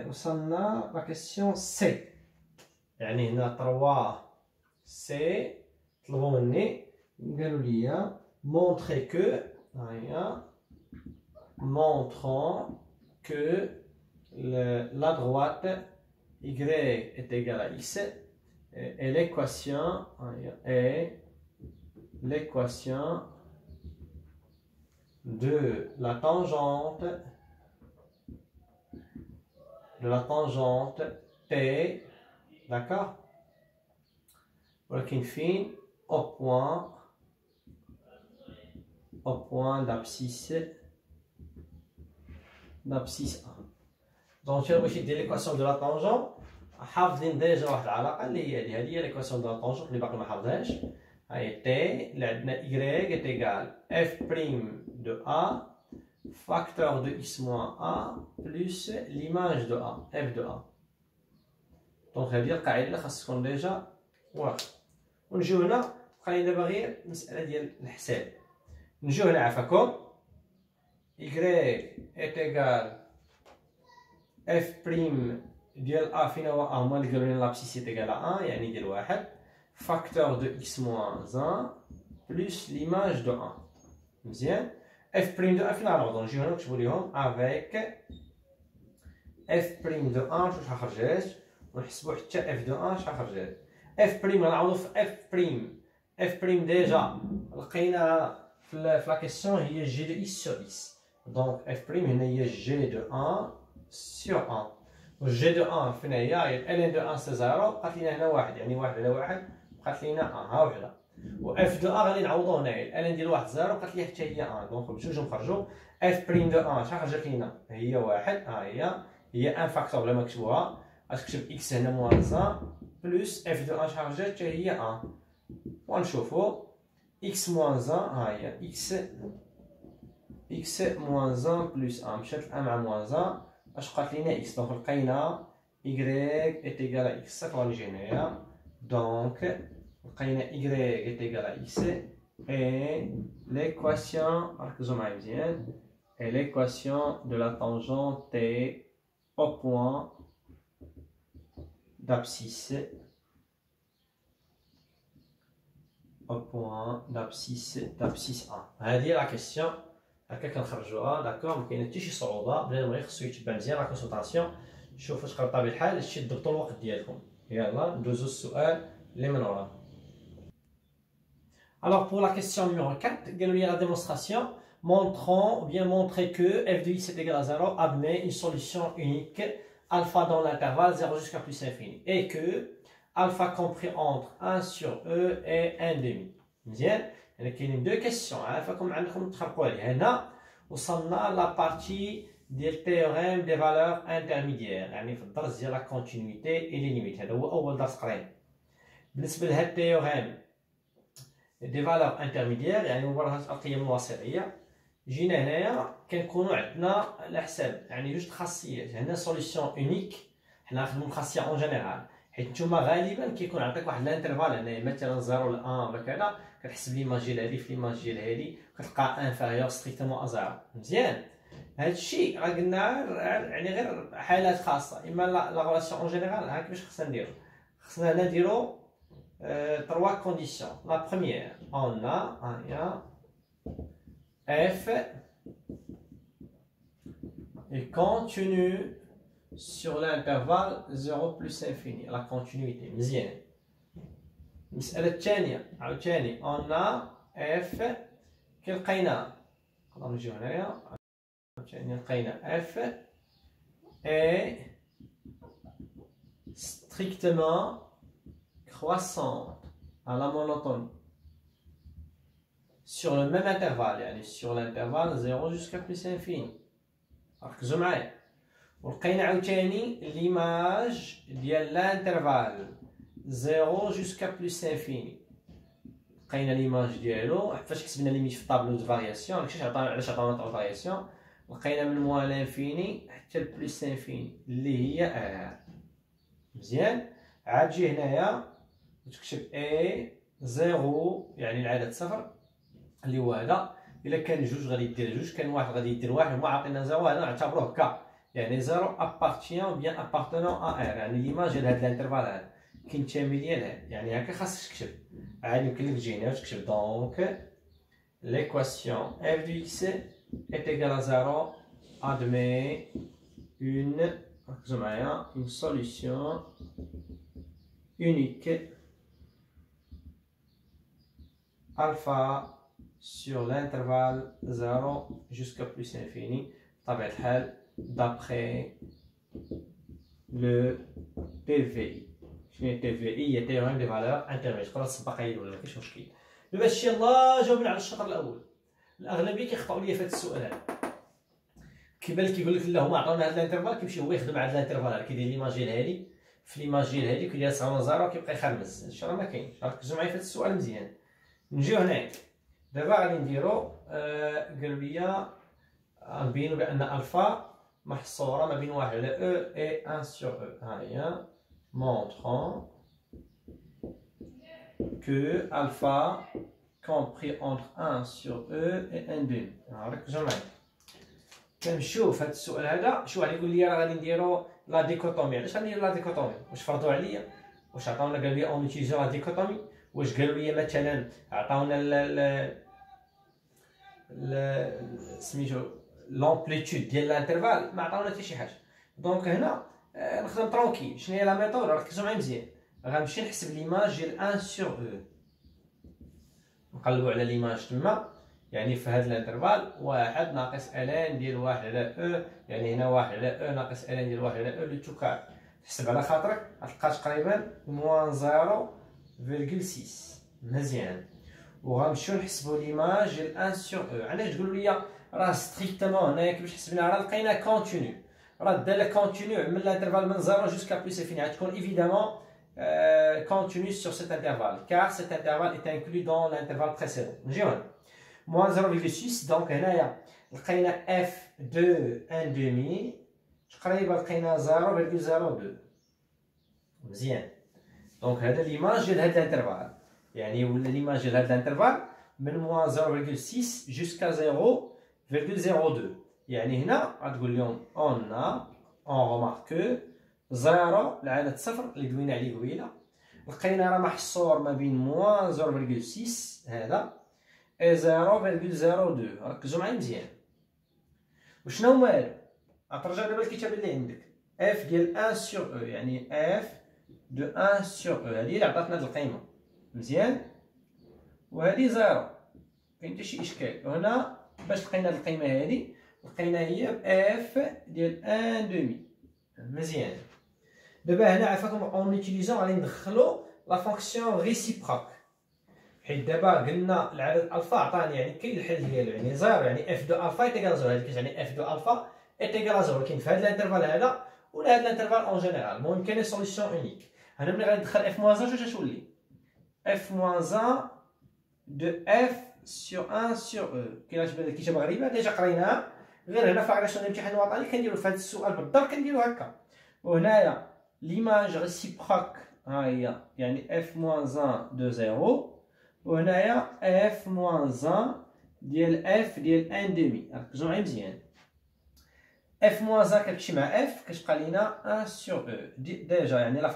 وصلنا لا كيسيون سي، يعني هنا 3 سي طلبوا مني قالوا لي مونطري كو، هاهي montrons que la droite y est égale à x et l'équation de la tangente T, d'accord, ولكن فين au point d'abscisse A. دونك باش دير ليكواسيون دو لا طونجون حافظين ديجا واحد العلاقه اللي هي هذه هي ليكواسيون دو لا طونجون اللي باقي ما حافظهاش. هاي تي اللي عندنا y est égal f prime de a facteur de x moins a plus l'image de a f de a. دونك هذه القاعده اللي خاص تكون ديجا واضحه. ونجيو هنا بقى دابا غير مساله ديال الحساب. نجيو هنا عافاكم y est égal f prime ديال a فين هو a هما اللي قالوا لنا لابسيس est égal à 1 يعني ديال واحد facteur de x moins 1 plus l'image de 1. مزيان. f prime de a فين غنعوضو؟ نجيو هنا نكتبو ليهم avec f prime de 1 شحال خرجات، ونحسبو حتى f de 1 شحال خرجات. f prime غنعوضو في f prime. f prime ديجا لقيناها في لا كيسيون هي g de x sur x. Donc f prime هنا هي g de 1 sur 1. و g de 1 فين هي؟ ln de 1 c'est 0 بقات لينا هنا واحد، يعني واحد على واحد بقات لينا 1 ها وحده. و f de 1 غادي نعوضو هنايا ln ديال واحد 0 بقات ليا حتى هي 1. دونك بجوج نخرجو f prime de 1 شحال خرجت لينا؟ هي واحد، ها هي 1 فاكتور بلا ما نكتبوها، غتكتب x هنا موان 1 بلس f de 1 شحال خرجت؟ حتى هي 1. ونشوفو x moins 1 ها هي x moins 1 plus 1 مشات 1 مع moins 1 اش بقات لينا x. دونك لقينا y est égal à x. صافي غنجي هنايا دونك لقينا y est égal à x et l'équation ركزوا معايا مزيان et l'équation de la tangente T au point d'abscisse A. هذه لا كيسيون هكا كنخرجوها. داكوغ. ما كاين حتى شي صعوبه، بنادم غير خصو يتبع مزيان لا كونسلطاسيون. شوف فاش قرب طبيعي الحال هادشي تضبطوا الوقت ديالكم. يلا ندوزو السؤال اللي من وراه. Alors pour la question numéro 4, قالوا لي la démonstration montrant ou bien montrer que f de x est égal à 0 admet une solution unique alpha dans l'intervalle 0 jusqu'à plus infini et que alpha compris entre 1 sur e et 1 demi. مزيان. يعني كاينين دو كيسيون عافاكم عندكم تخرقوا عليها. هنا وصلنا لا بارتي ديال تيوريم دي فالور انترميديير، يعني في الدرس ديال لا كونتينيتي اي لي ليميت. هذا هو اول درس قرينا. بالنسبه لهاد التيوريم دي فالور انترميديير يعني مبرهنات القيم الوسطيه، جينا هنايا كنكونوا عندنا على حساب يعني جوج خاصيات. هنا سوليسيون اونيك، حنا نخدموا الخاصيه اون جينيرال، حيت نتوما غالبا كيكون عندك واحد الانترفال هنايا مثلا 0 ل 1 ولا كذا، كتحسب ليماج ديال هادي في ليماج ديال هادي كتلقى انفيريور ستريكتومون ا 0. مزيان. هادشي راه قلنا يعني غير حالات خاصه، اما لا غولاسيون اون جينيرال. ها كيفاش خصنا نديرو؟ خصنا هنا نديرو 3 كونديسيون. لا بروميير اون ا f est contenu sur l'intervalle 0 plus infini, la continuité. مزيان. المسألة الثانية عاوتاني on a f كي لقينا نقدروا نجيو هنايا عاوتاني لقينا f est strictement croissante à la monotonie sur le même intervalle, يعني sur l'intervalle 0 jusqu'à plus infini. ركزوا معايا. ولقينا عاوتاني l'image ديال l'intervalle 0 jusqu'à plus infini. لقينا ليماج ديالو فاش كتبنا ليميت في الطابلو دو فارياسيون. علاش عطاونا طابلو فارياسيون؟ لقينا من موان لانفيني حتى لبلوس انفيني اللي هي ار. مزيان. عاد تجي هنايا وتكتب اي 0 يعني العدد صفر اللي هو هذا. الا كان جوج غادي دير جوج، كان واحد غادي دير واحد، وما عطينا زيرو هذا نعتبروه كا، يعني 0 ابارتيون بيان ابارتونون ا ار، يعني ليماج ديال هذا الانترفال هذا كينتمي ليا، يعني هكا خاصك تكتب. عاد يمكن لك تجي هنا وتكتب دونك l'équation f de x est égale à 0 admet une solution unique alpha sur l'intervalle 0 jusqu'à plus infini طبيعة الحال d'après le TVI. شنو هي TVI؟ هي théorème des valeurs intermédiaires. تقدر تسبق عيد ولا مكاينش مشكل. دابا هادشي يلاه جاوبنا على الشطر الاول. الاغلبيه كيخطاو ليا في هذا السؤال هذا. كيبان لك كيقول لك لا هما عطاونا هذا الانترفال، كيمشي هو يخدم على هذا الانترفال هذا، كيدير ليماج ديال هادي في ليماج ديال هادي كيدير تساوي زيرو كيبقى يخرمز. هادشي راه ما كاينش. ركزوا معايا في هذا السؤال مزيان. نجيو هنايا دابا غادي نديرو قالوا لي غنبينو بان الفا محصوره ما بين 1 على او اي 1 سور او. ها هي montrant que alpha compris entre 1 sur E et 1 demi. ركزوا معايا. كنمشيو في هذا السؤال هذا. شو غادي يقول لي راه غادي نديرو لا ديكوتومي. علاش غندير لا ديكوتومي؟ واش فرضوا عليا؟ واش عطاونا قالوا لي اون نوتيليزيو لا ديكوتومي؟ واش قالوا لي مثلا عطاونا سميتو لامبليتود ديال الانترفال؟ ما عطاونا حتى شي حاجه. دونك هنا نخدم ترونكيل. شنو هي لا ميثود؟ ركزوا معايا مزيان. غنمشي نحسب ليماج ديال 1 سور او. نقلبوا على ليماج تما، يعني في هذا الانترفال 1 ناقص الان ديال 1 على او، يعني هنا 1 على او ناقص الان ديال 1 على او لو تو كار. تحسب على خاطرك غتلقى تقريبا موان 0.6. مزيان. وغنمشيو نحسبوا ليماج ديال 1 سور او. علاش تقولوا لي راه ستريكتومون هنايا كيفاش حسبنا؟ راه لقينا كونتينيو، راه دار لك كونتينيو من الانترفال من 0 jusqu'à plus infini. غتكون évidemment continue sur cet intervalle car cet intervalle est inclus dans l'intervalle précédent. نجيو هنا moins 0.6. دونك هنايا لقينا f de 1 demi تقريبا لقينا 0.02. مزيان. دونك هذا ليماج ديال هذا الانترفال، يعني ولا ليماج ديال هذا الانترفال من moins 0.6 jusqu'à 0.02. يعني هنا غتقول لهم on remarque 0 العدد صفر اللي دوينا عليه قبيله، لقينا راه محصور ما بين موان 0.6 هذا اي 0.02. ركزوا معايا مزيان. وشنو هما هادو؟ غترجع دابا للكتابه اللي عندك اف ديال 1 سور او، يعني اف دو 1 سور او هذه اللي عطاتنا هاد القيمه. مزيان. وهذه 0 كاين حتى شي اشكال. وهنا باش لقينا هاد القيمه هذه لقينا هي اف ديال 1 دومي. مزيان. دابا هنا عافاكم اون اوتيليزون غادي ندخلو لا فونكسيون ريسيبروك، حيت دابا قلنا العدد الفا عطاني يعني كاين الحل ديالو، يعني 0 يعني اف دو الفا ايتيكال 0. هذيك يعني اف دو الفا ايتيكال 0 كاين في هذا الانترفال هذا ولا هذا الانترفال اون جينيرال. المهم كاين سوليسيون اونيك. هنا ملي غادي ندخل اف موان 1 اش تولي؟ اف موان 1 دو اف سور 1 سور او. كاينه كتابه غريبه ديجا قريناها، غير هنا في علاش الامتحان الوطني كنديرو في هذا السؤال بالضبط كنديرو هكا. وهنايا ليماج ريسيبروك ها هي يعني اف موان 1 دو 0، وهنايا اف موان 1 ديال اف ديال 1 دومي. ركزوا معايا مزيان. اف موان 1 كتمشي مع اف كتبقى لينا 1 سور او. ديجا يعني لا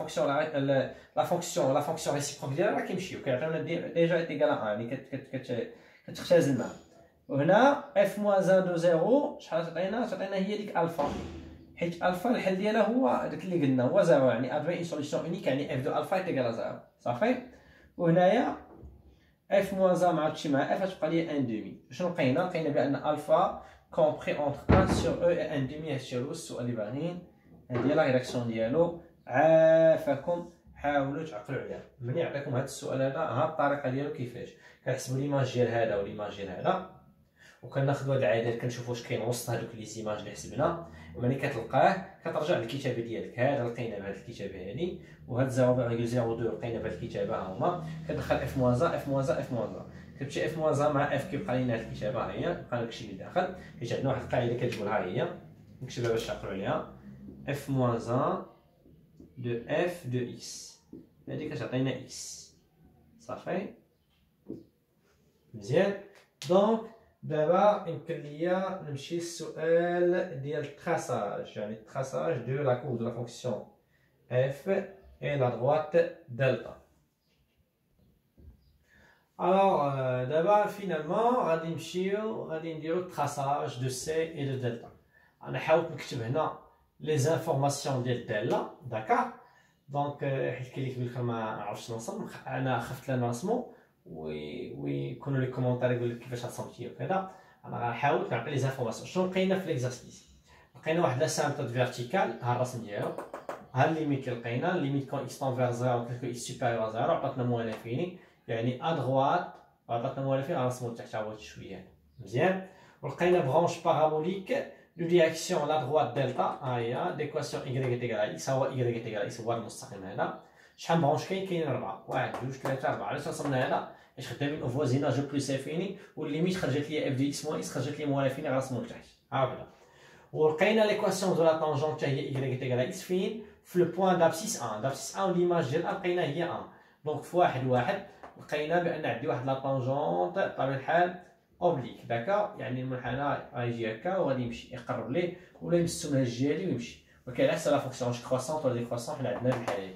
فونكسيون ريسيبروك ديالها راه كيمشيو كيعطيونا ديجا ايكال 1 يعني كتختزل معاها. وهنا اف موان 1 دو 0 شحال تعطينا؟ تعطينا هي ديك الفا، حيت الفا الحل ديالها هو داك اللي قلنا هو زيرو، يعني ادفين اون سوليسيون اونيك، يعني اف دو الفا ايكال زيرو صافي. وهنايا اف موان زا مع هادشي مع اف غتبقى لي ان دومي. شنو لقينا؟ لقينا بان الفا كومبري اونتر 1 سور او اي ان دومي. هادشي هو السؤال اللي باغيين، هادي لا ريداكسيون ديالو. عافاكم حاولوا تعقلوا عليها. ملي عطيكم هاد السؤال هذا ها الطريقه ديالو كيفاش كنحسبوا ليماج ديال هذا وليماج ديال هذا، وكناخذوا هاد العدد كنشوفوا واش كاين وسط هادوك لي زيماج اللي حسبنا. ملي كتلقاه كترجع للكتابه ديالك، هذا لقينا بهاد الكتابه هادي، وهاد 0.02 لقينا بهاد الكتابه ها هما. كتدخل اف موان زا اف موان زا اف موان زا، كتمشي اف موان زا مع اف كيبقى لينا هاد الكتابه ها هي، بقى داكشي اللي داخل. حيت عندنا واحد القاعده كتقول ها هي نكتبها باش تعقلوا عليها، اف موان زا دو اف دو اكس، هادي كتعطينا اكس صافي مزيان. دونك دابا يمكن ليا نمشي للسؤال ديال التراساج، يعني التراساج دو لا كورب دو لا فونكسيون اف اي لا دروات دلتا. الوغ دابا فينالمون غادي نمشيو غادي نديرو التراساج دو سي اي دو دلتا. انا حاولت نكتب هنا لي زانفورماسيون ديال الداله داكار. دونك حيت كاين اللي كيقول لك ما عرفتش نرسم، انا خفت لا نرسمو ويكونوا لي كومونتير يقول لك كيفاش رسمتي وكذا. انا غنحاول نعطي لي زانفورماسيون. شنو لقينا في ليكزارسيس؟ لقينا واحد لاسامبتوت فيرتيكال، ها الرسم ديالو، ها الليميت اللي لقينا، الليميت كون اكس طون فيغ زيرو كو اكس سوبيريور زيرو، عطاتنا موان انفيني، يعني ا دغوات عطاتنا موان انفيني. غنرسمو تحت عاود شويه مزيان. ولقينا برونش بارابوليك دو ديريكسيون لا دغوات دلتا، ها هي ديكواسيون ايكغيك ايكال اكس، ها هو ايكغيك ايكال اكس هو المستقيم هذا. شحال برونش كاينين 4، 1 2 3 4. علاش رسمنا هذا؟ حيت خدامين او فوازيناج بلوس انفيني، والليميت خرجت لي اف دي اكس موان اكس، خرجت لي موان انفيني، غنرسمو لتحت هكذا. ولقينا ليكواسيون دو لا طونجونت حتى هي ايكغيك ايكال اكس فين؟ في لو بوان دابسيس 1. دابسيس 1 ليماج ديال لقينا هي 1. دونك في واحد لقينا بان عندي واحد لا طونجونت بطبيعه الحال اوبليك داكا، يعني المنحنى غيجي هكا وغادي يمشي يقرب ليه ولا يمسو من هاد الجهه هادي ويمشي، وكاين على حسب لا فونكسيون واش كرواسونت ولا ديكرواسونت حنا عندنا الحاله هادي.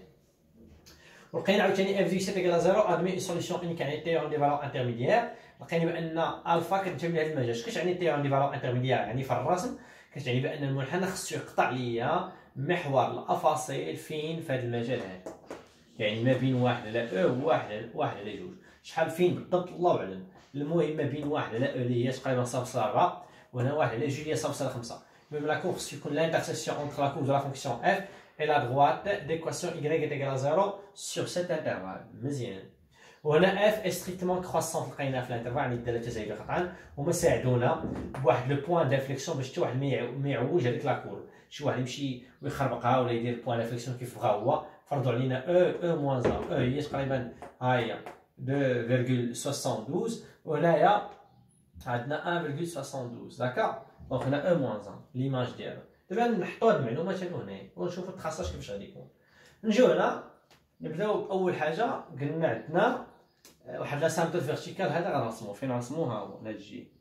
ولقينا عاوتاني اف دي سي ايكال زيرو ادمي اون سوليسيون اونيك، يعني تيورون دي فالور انترميديير. لقينا بان الفا كتنتمي لهاد المجال. اش كتعني تيورون دي فالور انترميديير؟ يعني في الرسم كتعني بان المنحنى خصو يقطع ليا محور الافاصيل فين في هذا المجال هذا، يعني ما بين واحد على او واحد على جوج. شحال فين بالضبط الله اعلم، المهم ما بين واحد على او اللي هي تقريبا 0.4، وهنا واحد على جوج هي 0.5. ميم لا كور خصو يكون لانترسيكسيون اونتر لا كور دو لا فونكسيون اف et la droite d'équation y est égale à 0 sur cet intervalle. مزيان. وهنا f est strictement croissante لقينا في الانترفال، يعني الداله تزايد قطعا، هما ساعدونا بواحد لو بوان دانفليكسيون باش حتى واحد ما يعوج هذيك لا كور. شي واحد يمشي ويخربقها ولا يدير بوان دانفليكسيون كيف بغا هو. فرضوا علينا او موان 1، هي تقريبا ها هي 2.72، وهنايا عندنا 1.72 داكا. دونك هنا او موان 1 ليماج ديالو. دابا نحطو هاد المعلومات هادو هنايا ونشوفو التخصص كيفاش غادي يكون. نجيو هنا نبداو باول حاجه. قلنا عندنا واحد لاسامبل فيرتيكال، هذا غنرسموه فين نرسموه؟ ها هو لهاد الجي،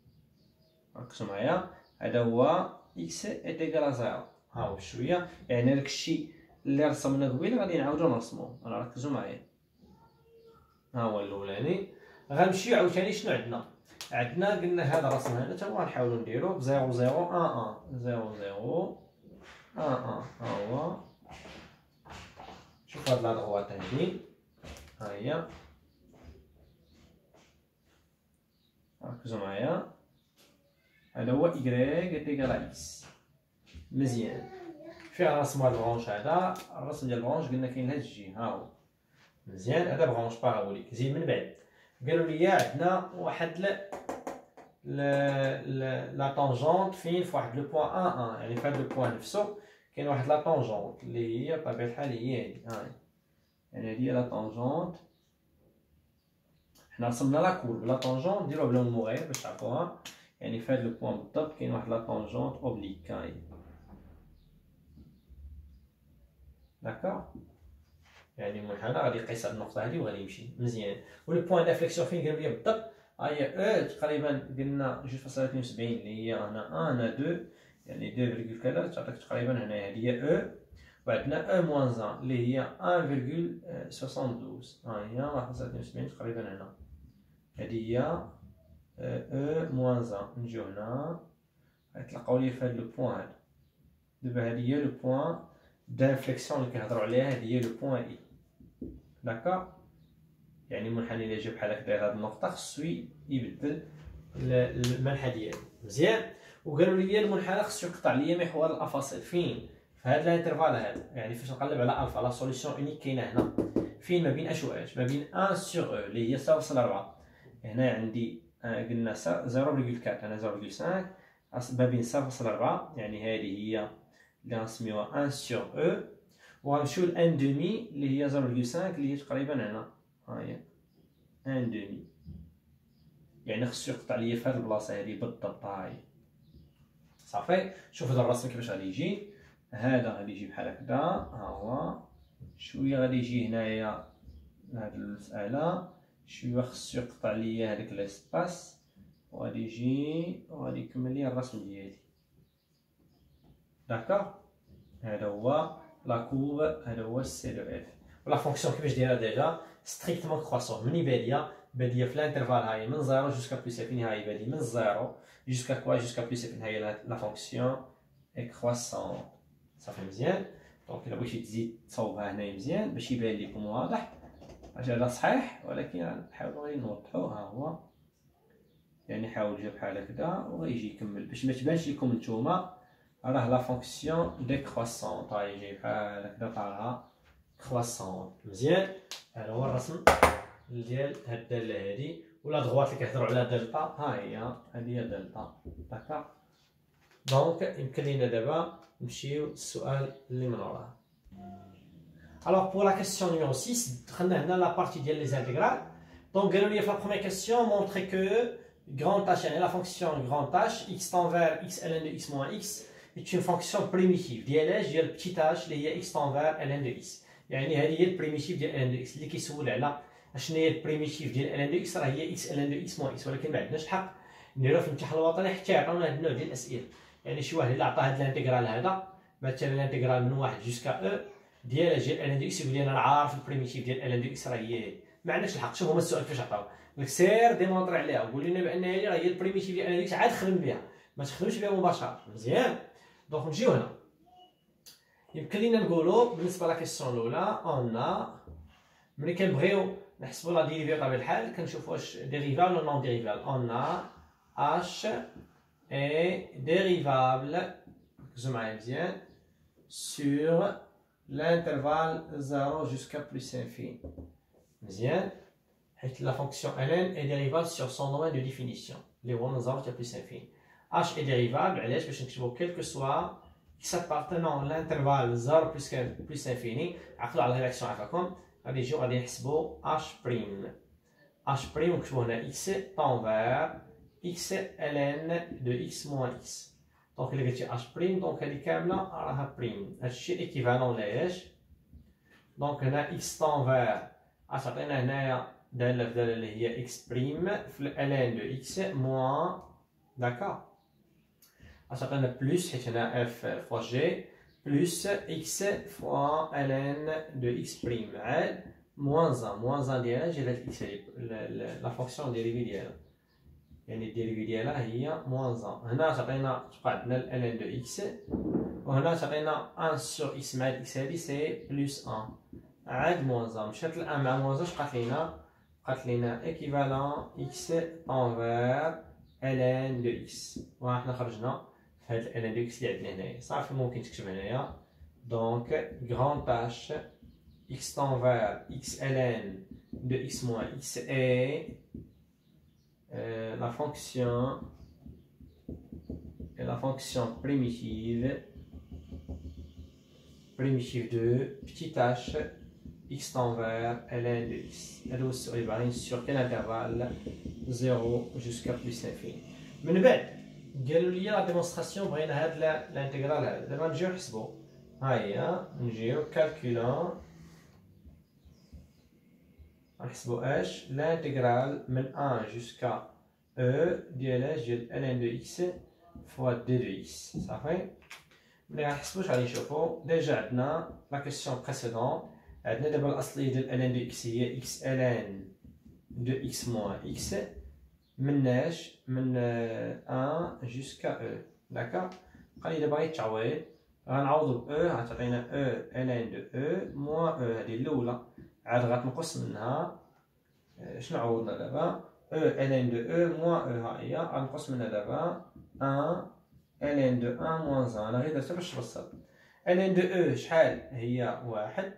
ركزوا معايا. هذا هو اكس ايكال زيرو، ها هو بشويه، يعني داك الشيء اللي رسمنا قبيله غادي نعاودو نرسموه. ركزوا معايا، ها هو الاولاني. غنمشيو عاوتاني شنو عندنا قلنا هذا الرسم هذا حتى هو نحاولو نديرو 0 0 1 1 0 0 1 1. ها هو شوف هاد لا دغوات هادي، ها هي ركزوا معايا. هذا هو إيكغيك إيكال إكس. مزيان. فين غنرسمو هاد البرونش هذا؟ الرسم ديال البرونش قلنا كاين لهاد الجي، ها هو مزيان. هذا برونش بارابوليك. زيد من بعد قالوا لي عندنا واحد لا طونجونت فين في واحد لو بوان 1 1، يعني في هاد لو بوان نفسو كاين واحد لا طونجونت اللي هي بطبيعة الحال هي هادي، ها هي، يعني هادي هي لا طونجونت. حنا رسمنا لا كورب لا طونجونت نديروها بلون مغير باش تعرفوها، يعني في هاد لو بوان بالضبط كاين واحد لا طونجونت اوبليك، ها هي داكوغ. يعني المنحنى غادي يقيس هاد النقطة هادي وغادي يمشي مزيان. ولو بوان دانفليكسيون فين قالوا لي بالضبط؟ ها هي او تقريبا قلنا 2.72 اللي هي هنا 1 هنا 2، يعني 2 كذا تعطيك تقريبا هنايا هادي هي او. وعندنا او موان 1 اللي هي 1.72، ها هي 1.72 تقريبا هنا. هادي هي او موان 1. نجيو هنا غتلقاو لي في هاد لو بوان هذا، دابا هادي هي لو بوين دانفليكسيون اللي كنهضروا عليها، هادي هي لو بوين اي. داكوغ، يعني المنحنى اللي جا بحال هكا داير هاد النقطه خصو يبدل المنحى ديالو مزيان. وقالوا لي المنحنى خصو يقطع ليا محور الافاصيل فين؟ في هاد الانترفال هذا، يعني فاش نقلب على الفا لا سوليسيون اونيك كاينه هنا فين؟ ما بين اش و اش، ما بين 1 سور او اللي هي 0.4. هنا عندي قلنا 0.4 انا 0.5 ما بين 0.4، يعني هذه هي اللي غنسميوها 1 سور او، وغنمشيو ل 1 دومي اللي هي 0.5 اللي هي تقريبا هنا، ها هي 1 دومي، يعني خصو يقطع ليا في هاد البلاصه هادي بالضبط. ها هي صافي. شوف هذا الرسم كيفاش غادي يجي، هذا غادي يجي بحال هكذا، ها هو شويه غادي يجي هنايا لهاد المساله، شويه خصو يقطع ليا هذاك ليسباس، وغادي يجي وغادي يكمل ليا الرسم ديالي. داكوغ، هذا هو لا كورب، هذا هو سي دو اف. ولا فونكسيون كيفاش دايره ديجا ستريكتمون كرواسون، مني باديه في الانترفال هاي من 0 جوسكا بلس انفيني، هاي بادي من 0 جوسكا كوا جوسكا بلس انفيني، هاي لا فونكسيون اي كرواسون. صافي مزيان. دونك الا بغيتي تزيد تصاوبها هنايا مزيان باش يبان لكم واضح، هذا صحيح ولكن نحاولوا غير نوضحو. ها هو يعني حاول جا بحال هكذا وغيجي يكمل باش ما تبانش لكم نتوما راه لا فونكسيون ديكرواسون، طاي جاي بحال هكذا طالعه كرواسون مزيان. هذا هو الرسم ديال هاد الداله هادي، ولا دغوات اللي كيهضروا على دلتا، ها هي هادي هي دلتا. داكا، دونك يمكن لينا دابا نمشيو للسؤال اللي من وراه. Alors pour la question numéro 6, دخلنا هنا la partie ديال les intégrales. Donc قالوا لي في la première question montrer que grand h يعني la fonction grand h x tend vers x ln de x moins x est une fonction primitive ديال اش؟ ديال petit h اللي هي x tend vers ln de x. يعني هذه هي البريميتيف ديال ln de x اللي كيسول على اشنو هي البريميتيف ديال ln de x، راه هي x ln de x moins x، ولكن ما عندناش الحق نديروها في الامتحان الوطني حتى يعطيونا هذا النوع ديال الاسئله. يعني شي واحد اللي عطاه هذا الانتيغرال هذا مثلا الانتيغرال من 1 جوسكا او ديال اش ديال ln de x، يقول لي انا عارف البريميتيف ديال ln de x راه هي، ما عندناش الحق. شوف هما السؤال كيفاش عطاو لك، سير ديمونطري عليها وقول لنا بان هذه راه هي البريميتيف ديال ln de x، عاد خدم بها ما تخدمش بها مباشره مزيان. دونك نجيو هنا، يمكن لينا نقولوا بالنسبه لا كيسيون الاولى اون ملي كنبغيو نحسبوا لا ديريفي بطبيعه الحال كنشوفوا واش ديريفال ولا نون ديريفال. اون h est dérivable، ركزوا معايا مزيان، sur l'intervalle 0 jusqu'à plus infini. مزيان، حيت la fonction ln est dérivable sur son domaine de définition اللي هو من 0 حتى plus infini. h est dérivable علاش؟ باش نكتبوا quel que soit x appartenant l'intervalle 0 plus infini. عقلوا على الرياكسيون عفاكم، غادي نجيو غادي نحسبوا h prime ونكتبوا هنا x tend vers x ln de x moins x. دونك الا قلتي h prime دونك هذه كامله راها بريم، هادشي ايكيفالون لاش؟ دونك هنا x tend vers اش عطينا هنايا داله في داله اللي هي x بريم في ln de x moins، داكا اش عطينا بلس حيت هنا f فوا g بلس x فوا ln de x بريم عاد موان ديالها جا هاد x لا فونكسيون ديريفي ديالها، يعني الديريفي ديالها هي موان 1. هنا تعطينا تبقى عندنا ln دو x، وهنا تعطينا 1 سور x مع x هادي سي بلس 1 عاد موان 1. مشات ل 1 مع موان 1 بقات لينا ايكيفالون x طون فير ln دو x، وحنا خرجنا في هاد ln دو x اللي عندنا هنايا. صافي ممكن تكتب هنايا دونك غران h x tend vers x ln de x moins x est la fonction primitive de petit h x tend vers ln de x. هذا هو السؤال اللي باغيين sur quel intervalle 0 jusqu'à plus infini. من بعد قالوا لي لا ديمونستراسيون بغينا هاد الانتيغرال هذا، دابا نجيو نحسبو. ها هي نجيو كالكولون نحسبوا اش l'intégral من 1 jusqu'à e ديال اش ديال ln de x فوا d de x. صافي ملي غنحسبوا غادي نشوفوا ديجا عندنا لا كيسيون بريسيدون، عندنا دابا الاصليه ديال ln de x هي x ln de x moins x من 1 jusqu'à e. داكا بقى لي دابا غير التعويض، غنعوضو ب او غتعطينا او ln دو او موان او هادي الاولى عاد غتنقص منها شنو عوضنا دابا او ln دو او موان او ها هي غنقص منها دابا 1 ln دو 1 موان 1 انا غير درتها باش تبسط ln دو او شحال هي واحد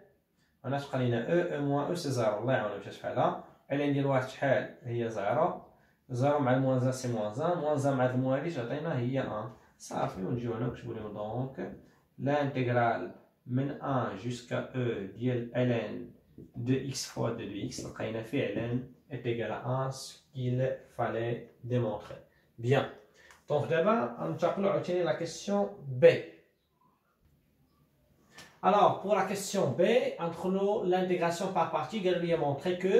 هنا تبقى لينا او موان او سي زيرو الله يعاونو مشات بحالها ln ديال واحد شحال هي زيرو زيرو مع الموان 1 سي موان 1 موان 1 مع الموان هادي تعطينا هي 1 صافي ونجيو هنا نكتبو لهم دونك l'intégrale من 1 jusqu'à e ديال ln de x fois de x لقينا فعلا est égal à 1 ce qu'il fallait démontrer. Bien. Donc d'abord, on va retenir la question B. Alors, pour la question B, entre nous, l'intégration par partie, il lui a montré que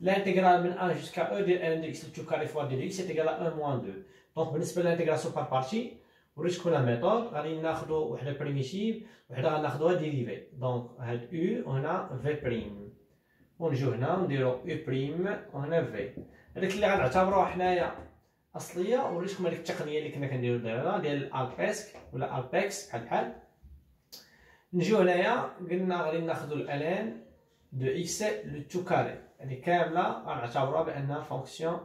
l'intégrale de 1 jusqu'à e de ln de x le tout carré fois de x est égal à 1 moins 2. Donc, بالنسبة l'intégration par partie, وريت شكون لا ميثود غادي ناخذوا وحده بريميتيف وحده غناخذوها ديريفي دونك هاد او وهنا في بريم ونجيو هنا ونديرو او بريم وهنا في هذيك اللي غنعتبروها حنايا اصليه وريتكم هذيك التقنيه اللي كنا كنديرو دابا ديال الالبيسك ولا البيكس بحال نجيو هنايا قلنا غادي ناخذوا الالان دو اكس لو تو كاري هذه كامله غنعتبروها بانها فونكسيون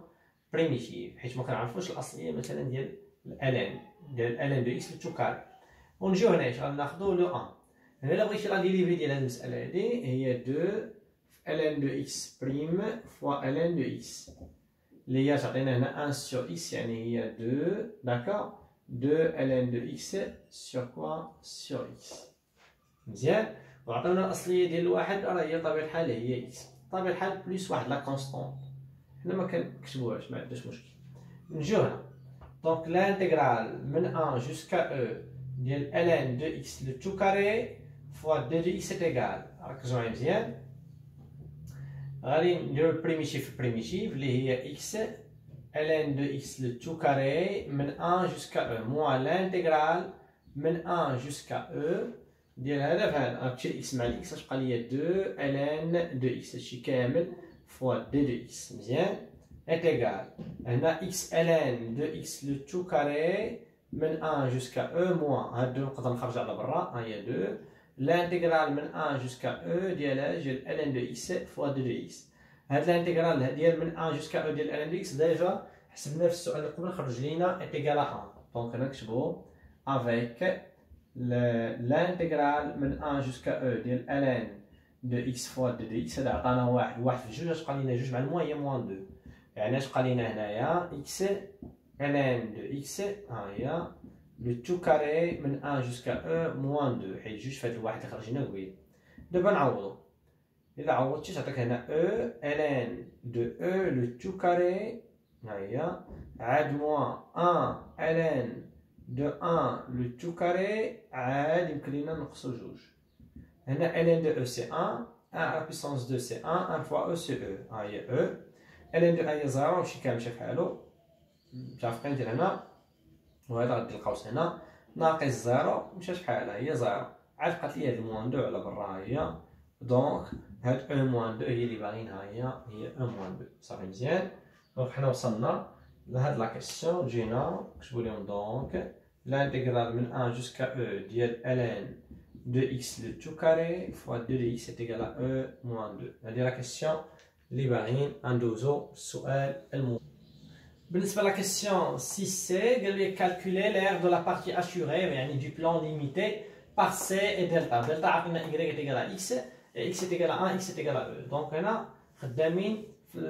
بريميتيف حيت ما كنعرفوش الاصليه مثلا ديال الالان ديال ln دو اكس لو كاري ونجيو هنا اش غناخدو لو 1 هنا الا بغيتي لا ديريفي ديال هاد المساله هادي هي 2 ln دو اكس بريم فوا ln دو اكس اللي هي تعطينا هنا 1 سور اكس يعني هي 2 داكور 2 ln دو اكس سور كوا سور اكس مزيان وعطينا الاصليه ديال الواحد راه هي طبيعه الحال هي اكس طبيعه الحال بلس واحد لا كونستونط حنا ما كنكتبوهاش ما عندناش مشكل نجيو هنا donc l'intégrale من 1 jusqu'à e ديال ln de x le tout carré fois 2 de x est égal ركزوا معايا مزيان غادي نديرو البريميتيف اللي هي x ln de x le tout carré من 1 jusqu'à e moins l'intégrale من 1 jusqu'à e ديال هذا فهذا غتمشي x مع الاكس غتبقى ليا 2 ln de x هادشي كامل fois 2 de x مزيان est égal هنا x ln de x le tout carré من 1 jusqu'à e moins هاد 2 نقدر نخرج على برا ها هي 2 l'intégrale من 1 jusqu'à e ديال ln de x fois 2 de x هاد الانتيغرال ديال من 1 jusqu'à e ديال ln de x ديجا حسبناه في السؤال اللي قبل خرج لينا est égal à 1 دونك نكتبو avec l'intégrale من 1 jusqu'à e ديال ln de x fois 2 de x هذا عطانا واحد في جوج غتبقى لينا جوج مع الموان هي موان 2 يعني اش بقى لينا هنايا x ln de x ها هي لو تو كاري من 1 jusqu'à e موان 2 حيت جوج في هاد الواحد اللي خرج لنا قبيل دابا نعوضو الا عوضتي تعطيك هنا e ln de e لو تو كاري ها هي عاد موان 1 ln de 1 لو تو كاري عاد يمكن لينا نقصو جوج هنا ln de e سي 1 1 à puissance 2 سي 1 1 fois e سي e ها هي e ln de هي زيرو ماشي كامل مشى بحالو متفقين ندير هنا وهذا غادي القوس هنا ناقص زيرو مشات بحالها هي زيرو عاد بقات لي هاد الموان 2 على برا هي دونك هاد او موان 2 هي اللي باغينها هي او موان 2 صافي مزيان دونك حنا وصلنا لهاد لا كيسيون جينا نكتبو لهم دونك l'intégrale من 1 jusqu'à e ديال ln de x le tout carré fois 2 de x est égal à e moins 2 هادي لا كيسيون اللي باغيين ندوزو السؤال المهم بالنسبه لا كيسيون 6 سي قال لي calculer l'aire de la partie assurée يعني du plan limité par c et delta delta عطينا y est égal à x et x est égal à 1 x est égal à e دونك هنا خدامين في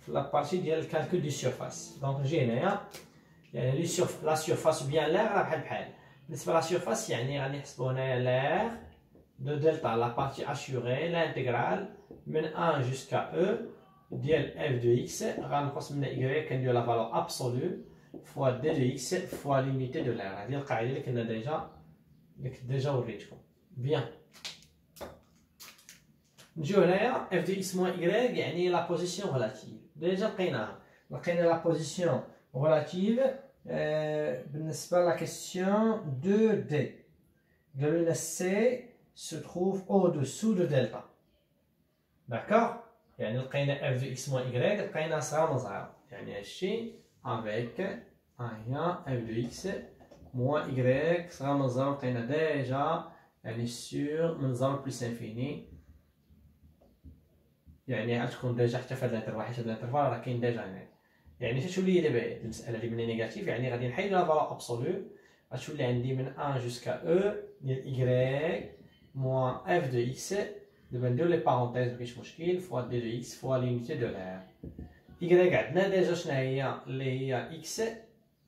لا بارتي ديال الكالكول دي سيرفاس دونك نجي هنايا يعني لا سيرفاس بيان l'aire راه بحال بالنسبه لا سيرفاس يعني غادي نحسبوا هنايا l'aire de delta la partie assurée l'intégrale من 1 jusqu'à e ديال f de x غنقص من y كندير لا فالور ابسولو فوا d de x فوا ليميتي دو l'aire هذه القاعده اللي كنا ديجا وريتكم بيان نجيو هنايا f de x moins y يعني لا بوزيسيون ريلاتيف ديجا لقينا لا بوزيسيون ريلاتيف بالنسبه لا كيسيون 2 d قالوا لنا c se trouve au-dessous de delta d'accord يعني لقينا f de x moins y لقينا صغار من صغار يعني هادشي avec ها هي f de x moins y صغر من 0 لقينا ديجا يعني سور من 0 بلس انفيني، يعني غتكون ديجا حتى في هاد الانترفال، حيت هاد الانترفال راه كاين ديجا هنا. يعني تتولي لي دابا المساله اللي بلي نيجاتيف، يعني غادي نحيدو لا فالور ابسولو، غتولي عندي من 1 جوسكا او ديال y موان اف دو اكس. دابا نديرو لي بارونتيز مكاينش مشكل، فوا دي دو اكس فوا لونيتي دو لار. y عندنا ديجا شنو هي اللي هي اكس،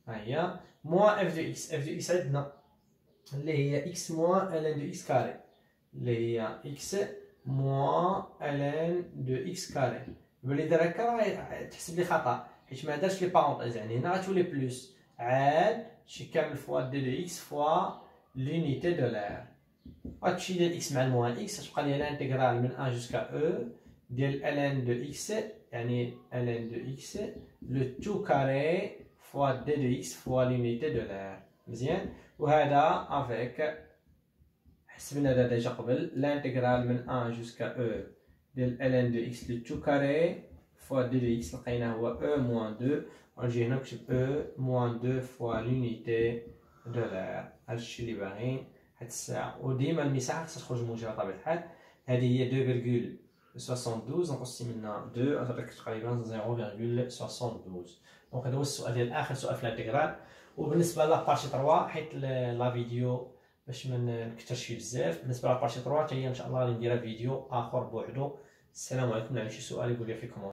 ها هي موان اف دو اكس. اف دو اكس عندنا اللي هي اكس موان ln دو اكس كاري، اللي هي اكس موان ln دو اكس كاري. بلي دار هكا راه تحسب لي خطا، حيت ما دارش لي بارونتيز، يعني هنا غتولي بلوس عاد شي كامل فوا دي دو اكس فوا لونيتي دو لار. غتمشي ديال اكس مع الموان اكس، غتبقى لي الانتيغرال من 1 جوسكا او ديال ln دو اكس، يعني ln دو اكس لو تو كاري فوا دي دو اكس فوا لونيتي دو لار. مزيان. وهذا افيك حسبنا هذا ديجا قبل، الانتيغرال من 1 جوسكا او ديال ln دو اكس لو تو كاري فوا دي دو اكس لقيناه هو او موان 2، ونجي هنا نكتب او موان 2 فوا لونيتي دو لار. هادشي اللي باغيين هاد الساعة. وديما المساحة خصها تخرج موجبة بطبيعة الحال، هادي هي 2.72 نقص منها 2 غتعطيك تقريبا 0.72. دونك هذا هو السؤال ديال آخر سؤال في الانتيغرال. وبالنسبة لابارتي 3 حيت لا فيديو باش ما نكثرش فيه بزاف، بالنسبة لابارتي 3 حتى هي ان شاء الله غادي نديرها فيديو آخر بوحدو. السلام عليكم. اللي عنده شي سؤال يقول لي في الكومونتير.